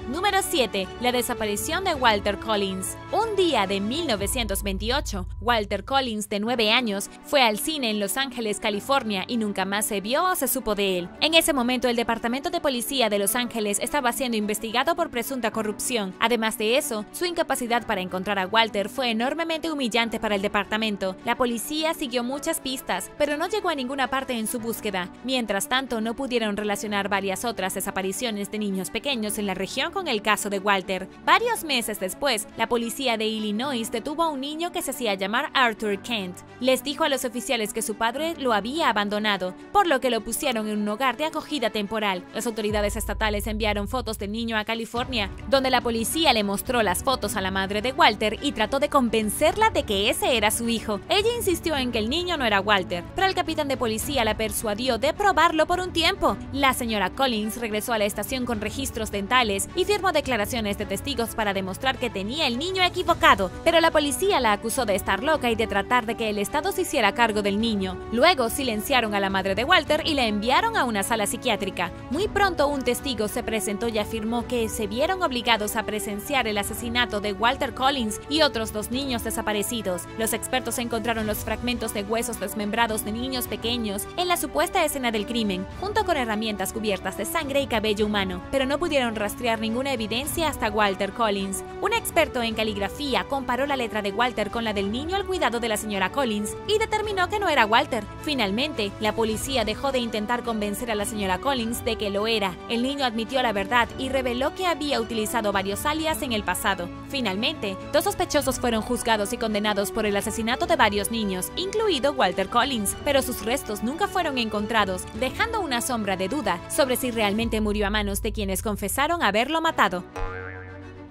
Número 7. La desaparición de Walter Collins. Un día de 1928, Walter Collins, de 9 años, fue al cine en Los Ángeles, California, y nunca más se vio o se supo de él. En ese momento, el Departamento de Policía de Los Ángeles estaba siendo investigado por presunta corrupción. Además de eso, su incapacidad para encontrar a Walter fue enormemente humillante para el departamento. La policía siguió muchas pistas, pero no llegó a ninguna parte en su búsqueda. Mientras tanto, no pudieron relacionar varias otras desapariciones de niños pequeños en la región con el caso de Walter. Varios meses después, la policía de Illinois detuvo a un niño que se hacía llamar Arthur Kent. Les dijo a los oficiales que su padre lo había abandonado, por lo que lo pusieron en un hogar de acogida temporal. Las autoridades estatales enviaron fotos del niño a California, donde la policía le mostró las fotos a la madre de Walter y trató de convencerla de que ese era su hijo. Ella insistió en que el niño no era Walter, pero el capitán de policía la persuadió de probarlo por un tiempo. La señora Collins regresó a la estación con registros dentales y firmó declaraciones de testigos para demostrar que tenía el niño equivocado, pero la policía la acusó de estar loca y de tratar de que el Estado se hiciera cargo del niño. Luego silenciaron a la madre de Walter y la enviaron a una sala psiquiátrica. Muy pronto un testigo se presentó y afirmó que se vieron obligados a presenciar el asesinato de Walter Collins y otros 2 niños desaparecidos. Los expertos encontraron los fragmentos de huesos desmembrados de niños pequeños en la supuesta escena del crimen, junto con herramientas cubiertas de sangre y cabello humano, pero no pudieron rastrear ninguna evidencia hasta Walter Collins. Un experto en caligrafía comparó la letra de Walter con la del niño al cuidado de la señora Collins y determinó que no era Walter. Finalmente, la policía dejó de intentar convencer a la señora Collins de que lo era. El niño admitió la verdad y reveló que había utilizado varios alias en el pasado. Finalmente, 2 sospechosos fueron juzgados y condenados por el asesinato de varios niños, incluido Walter Collins, pero sus restos nunca fueron encontrados, dejando una sombra de duda sobre si realmente murió a manos de quienes confesaron haberlo matado.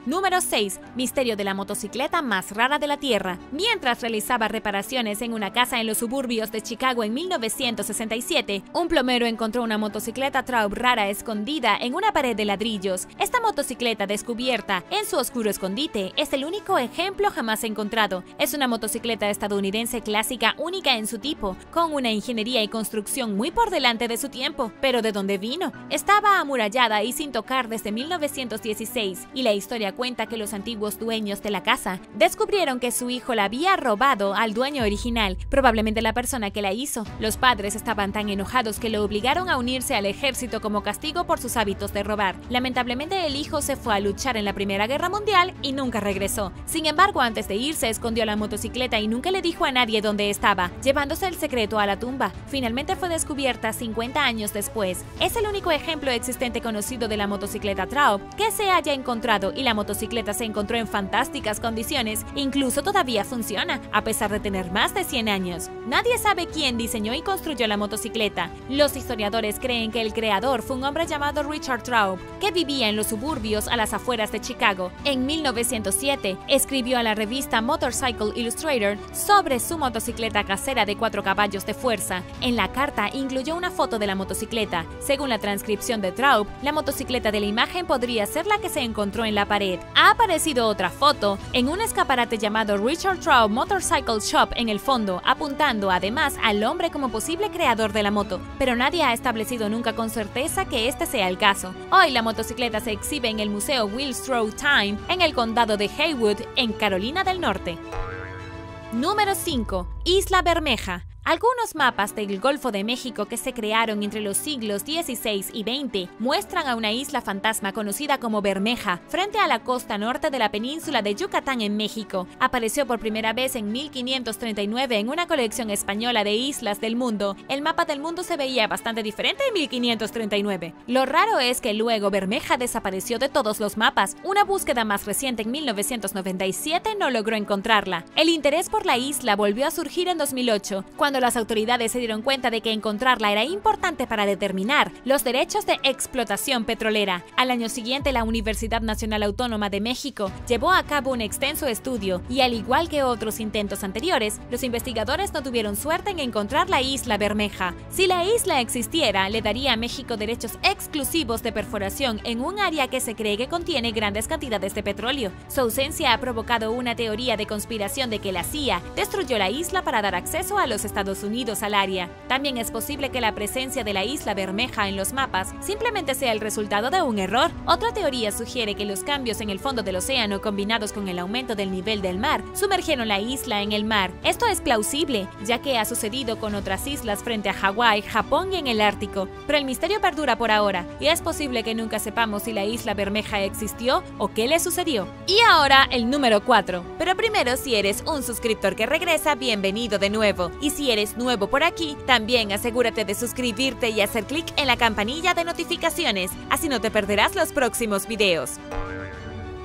Número 6. Misterio de la motocicleta más rara de la Tierra. Mientras realizaba reparaciones en una casa en los suburbios de Chicago en 1967, un plomero encontró una motocicleta Traub rara escondida en una pared de ladrillos. Esta motocicleta, descubierta en su oscuro escondite, es el único ejemplo jamás encontrado. Es una motocicleta estadounidense clásica, única en su tipo, con una ingeniería y construcción muy por delante de su tiempo. ¿Pero de dónde vino? Estaba amurallada y sin tocar desde 1916, y la historia cuenta que los antiguos dueños de la casa descubrieron que su hijo la había robado al dueño original, probablemente la persona que la hizo. Los padres estaban tan enojados que lo obligaron a unirse al ejército como castigo por sus hábitos de robar. Lamentablemente, el hijo se fue a luchar en la Primera Guerra Mundial y nunca regresó. Sin embargo, antes de irse, escondió la motocicleta y nunca le dijo a nadie dónde estaba, llevándose el secreto a la tumba. Finalmente fue descubierta 50 años después. Es el único ejemplo existente conocido de la motocicleta Traub que se haya encontrado, y la motocicleta se encontró en fantásticas condiciones, incluso todavía funciona, a pesar de tener más de 100 años. Nadie sabe quién diseñó y construyó la motocicleta. Los historiadores creen que el creador fue un hombre llamado Richard Traub, que vivía en los suburbios a las afueras de Chicago. En 1907, escribió a la revista Motorcycle Illustrator sobre su motocicleta casera de 4 caballos de fuerza. En la carta incluyó una foto de la motocicleta. Según la transcripción de Traub, la motocicleta de la imagen podría ser la que se encontró en la pared. Ha aparecido otra foto en un escaparate llamado Richard Traub Motorcycle Shop en el fondo, apuntando además al hombre como posible creador de la moto, pero nadie ha establecido nunca con certeza que este sea el caso. Hoy la motocicleta se exhibe en el Museo Will Stroh Time en el condado de Haywood, en Carolina del Norte. Número 5. Isla Bermeja. Algunos mapas del Golfo de México que se crearon entre los siglos XVI y XX muestran a una isla fantasma conocida como Bermeja, frente a la costa norte de la península de Yucatán en México. Apareció por primera vez en 1539 en una colección española de islas del mundo. El mapa del mundo se veía bastante diferente en 1539. Lo raro es que luego Bermeja desapareció de todos los mapas. Una búsqueda más reciente en 1997 no logró encontrarla. El interés por la isla volvió a surgir en 2008, cuando cuando las autoridades se dieron cuenta de que encontrarla era importante para determinar los derechos de explotación petrolera. Al año siguiente, la Universidad Nacional Autónoma de México llevó a cabo un extenso estudio y, al igual que otros intentos anteriores, los investigadores no tuvieron suerte en encontrar la Isla Bermeja. Si la isla existiera, le daría a México derechos exclusivos de perforación en un área que se cree que contiene grandes cantidades de petróleo. Su ausencia ha provocado una teoría de conspiración de que la CIA destruyó la isla para dar acceso a los Estados Unidos al área. También es posible que la presencia de la Isla Bermeja en los mapas simplemente sea el resultado de un error. Otra teoría sugiere que los cambios en el fondo del océano combinados con el aumento del nivel del mar sumergieron la isla en el mar. Esto es plausible, ya que ha sucedido con otras islas frente a Hawái, Japón y en el Ártico. Pero el misterio perdura por ahora, y es posible que nunca sepamos si la Isla Bermeja existió o qué le sucedió. Y ahora el número 4. Pero primero, si eres un suscriptor que regresa, bienvenido de nuevo. Y si eres nuevo por aquí, también asegúrate de suscribirte y hacer clic en la campanilla de notificaciones, así no te perderás los próximos videos.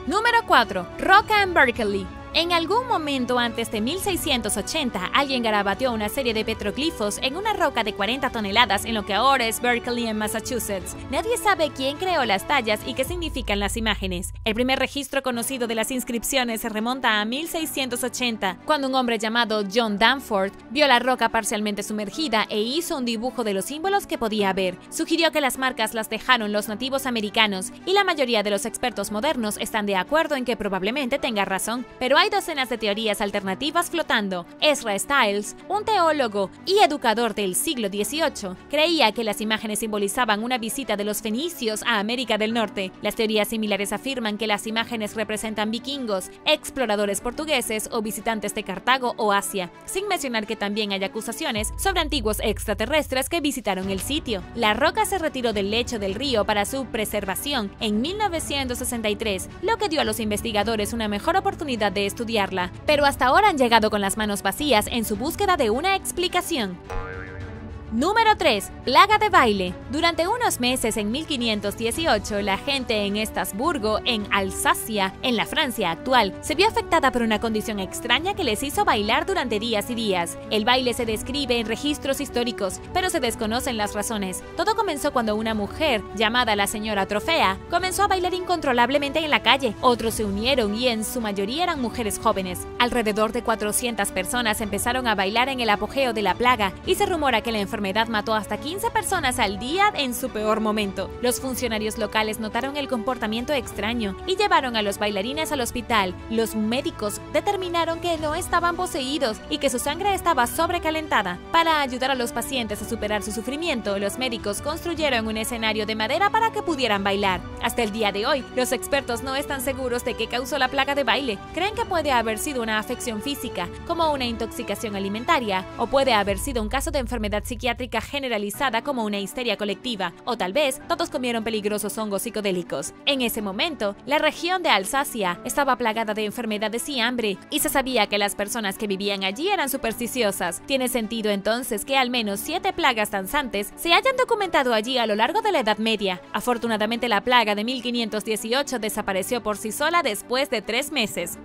Número 4. Roca en Berkeley. En algún momento antes de 1680, alguien garabateó una serie de petroglifos en una roca de 40 toneladas en lo que ahora es Berkeley, en Massachusetts. Nadie sabe quién creó las tallas y qué significan las imágenes. El primer registro conocido de las inscripciones se remonta a 1680, cuando un hombre llamado John Danforth vio la roca parcialmente sumergida e hizo un dibujo de los símbolos que podía ver. Sugirió que las marcas las dejaron los nativos americanos, y la mayoría de los expertos modernos están de acuerdo en que probablemente tenga razón, pero hay docenas de teorías alternativas flotando. Ezra Stiles, un teólogo y educador del siglo XVIII, creía que las imágenes simbolizaban una visita de los fenicios a América del Norte. Las teorías similares afirman que las imágenes representan vikingos, exploradores portugueses o visitantes de Cartago o Asia, sin mencionar que también hay acusaciones sobre antiguos extraterrestres que visitaron el sitio. La roca se retiró del lecho del río para su preservación en 1963, lo que dio a los investigadores una mejor oportunidad de estudiarla, pero hasta ahora han llegado con las manos vacías en su búsqueda de una explicación. Número 3. Plaga de baile. Durante unos meses en 1518, la gente en Estrasburgo, en Alsacia, en la Francia actual, se vio afectada por una condición extraña que les hizo bailar durante días y días. El baile se describe en registros históricos, pero se desconocen las razones. Todo comenzó cuando una mujer, llamada la señora Trofea, comenzó a bailar incontrolablemente en la calle. Otros se unieron y en su mayoría eran mujeres jóvenes. Alrededor de 400 personas empezaron a bailar en el apogeo de la plaga, y se rumora que la enfermedad mató hasta 15 personas al día en su peor momento. Los funcionarios locales notaron el comportamiento extraño y llevaron a los bailarines al hospital. Los médicos determinaron que no estaban poseídos y que su sangre estaba sobrecalentada. Para ayudar a los pacientes a superar su sufrimiento, los médicos construyeron un escenario de madera para que pudieran bailar. Hasta el día de hoy, los expertos no están seguros de qué causó la plaga de baile. Creen que puede haber sido una afección física, como una intoxicación alimentaria, o puede haber sido un caso de enfermedad psiquiátrica generalizada como una histeria colectiva, o tal vez todos comieron peligrosos hongos psicodélicos. En ese momento, la región de Alsacia estaba plagada de enfermedades y hambre, y se sabía que las personas que vivían allí eran supersticiosas. Tiene sentido entonces que al menos 7 plagas danzantes se hayan documentado allí a lo largo de la Edad Media. Afortunadamente, la plaga de 1518 desapareció por sí sola después de 3 meses.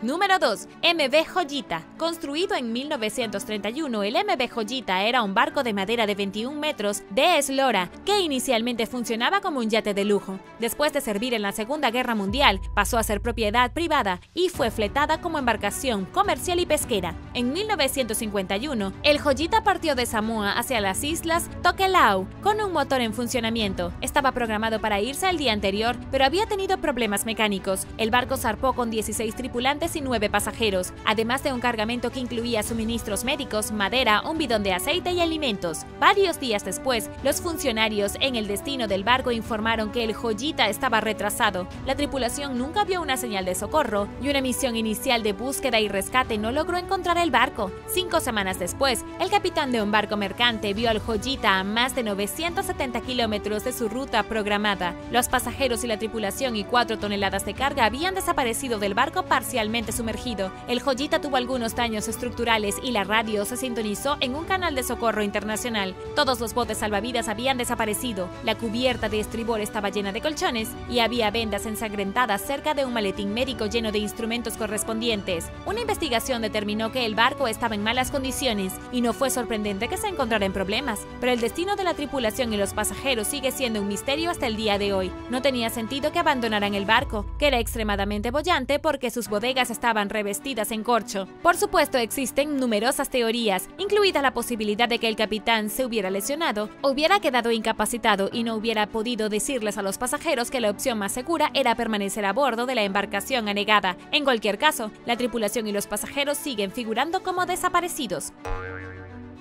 Número 2. MV Joyita. Construido en 1931, el MV Joyita era un barco de madera de 21 metros de eslora que inicialmente funcionaba como un yate de lujo. Después de servir en la Segunda Guerra Mundial, pasó a ser propiedad privada y fue fletada como embarcación comercial y pesquera. En 1951, el Joyita partió de Samoa hacia las islas Tokelau con un motor en funcionamiento. Estaba programado para irse el día anterior, pero había tenido problemas mecánicos. El barco zarpó con 16 tripulantes y 9 pasajeros, además de un cargamento que incluía suministros médicos, madera, un bidón de aceite y alimentos. Varios días después, los funcionarios en el destino del barco informaron que el Joyita estaba retrasado. La tripulación nunca vio una señal de socorro y una misión inicial de búsqueda y rescate no logró encontrar el barco. 5 semanas después, el capitán de un barco mercante vio al Joyita a más de 970 kilómetros de su ruta programada. Los pasajeros y la tripulación y 4 toneladas de carga habían desaparecido del barco parcialmente totalmente sumergido. El Joyita tuvo algunos daños estructurales y la radio se sintonizó en un canal de socorro internacional. Todos los botes salvavidas habían desaparecido, la cubierta de estribor estaba llena de colchones y había vendas ensangrentadas cerca de un maletín médico lleno de instrumentos correspondientes. Una investigación determinó que el barco estaba en malas condiciones y no fue sorprendente que se encontrara en problemas, pero el destino de la tripulación y los pasajeros sigue siendo un misterio hasta el día de hoy. No tenía sentido que abandonaran el barco, que era extremadamente boyante porque sus bodegas estaban revestidas en corcho. Por supuesto, existen numerosas teorías, incluida la posibilidad de que el capitán se hubiera lesionado, hubiera quedado incapacitado y no hubiera podido decirles a los pasajeros que la opción más segura era permanecer a bordo de la embarcación anegada. En cualquier caso, la tripulación y los pasajeros siguen figurando como desaparecidos.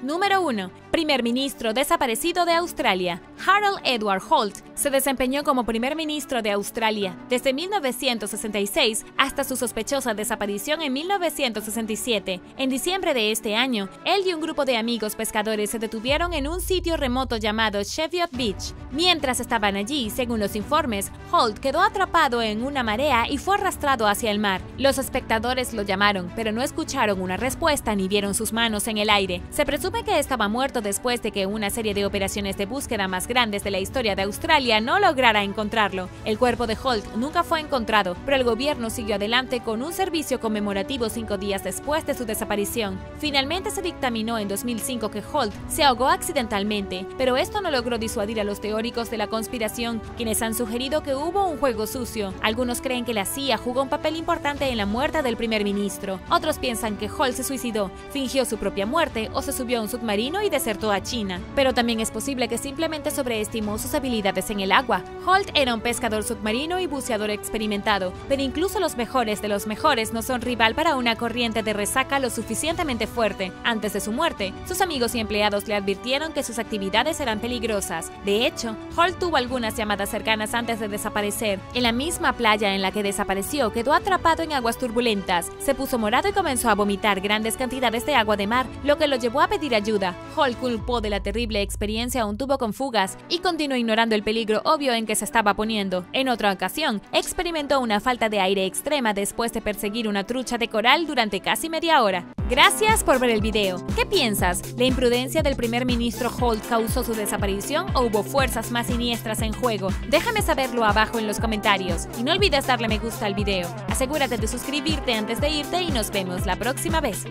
Número 1. Primer ministro desaparecido de Australia. Harold Edward Holt se desempeñó como primer ministro de Australia desde 1966 hasta su sospechosa desaparición en 1967. En diciembre de este año, él y un grupo de amigos pescadores se detuvieron en un sitio remoto llamado Sheffield Beach. Mientras estaban allí, según los informes, Holt quedó atrapado en una marea y fue arrastrado hacia el mar. Los espectadores lo llamaron, pero no escucharon una respuesta ni vieron sus manos en el aire. Se presume que estaba muerto después de que una serie de operaciones de búsqueda más grandes de la historia de Australia no lograra encontrarlo. El cuerpo de Holt nunca fue encontrado, pero el gobierno siguió adelante con un servicio conmemorativo 5 días después de su desaparición. Finalmente se dictaminó en 2005 que Holt se ahogó accidentalmente, pero esto no logró disuadir a los teóricos de la conspiración, quienes han sugerido que hubo un juego sucio. Algunos creen que la CIA jugó un papel importante en la muerte del primer ministro. Otros piensan que Holt se suicidó, fingió su propia muerte o se subió a un submarino y desertó a China. Pero también es posible que simplemente sobreestimó sus habilidades en el agua. Holt era un pescador submarino y buceador experimentado, pero incluso los mejores de los mejores no son rival para una corriente de resaca lo suficientemente fuerte. Antes de su muerte, sus amigos y empleados le advirtieron que sus actividades eran peligrosas. De hecho, Holt tuvo algunas llamadas cercanas antes de desaparecer. En la misma playa en la que desapareció, quedó atrapado en aguas turbulentas, se puso morado y comenzó a vomitar grandes cantidades de agua de mar, lo que lo llevó a pedir ayuda. Holt culpó de la terrible experiencia a un tubo con fugas y continuó ignorando el peligro obvio en que se estaba poniendo. En otra ocasión, experimentó una falta de aire extrema después de perseguir una trucha de coral durante casi media hora. Gracias por ver el video. ¿Qué piensas? ¿La imprudencia del primer ministro Holt causó su desaparición o hubo fuerzas más siniestras en juego? Déjame saberlo abajo en los comentarios. Y no olvides darle me gusta al video. Asegúrate de suscribirte antes de irte y nos vemos la próxima vez.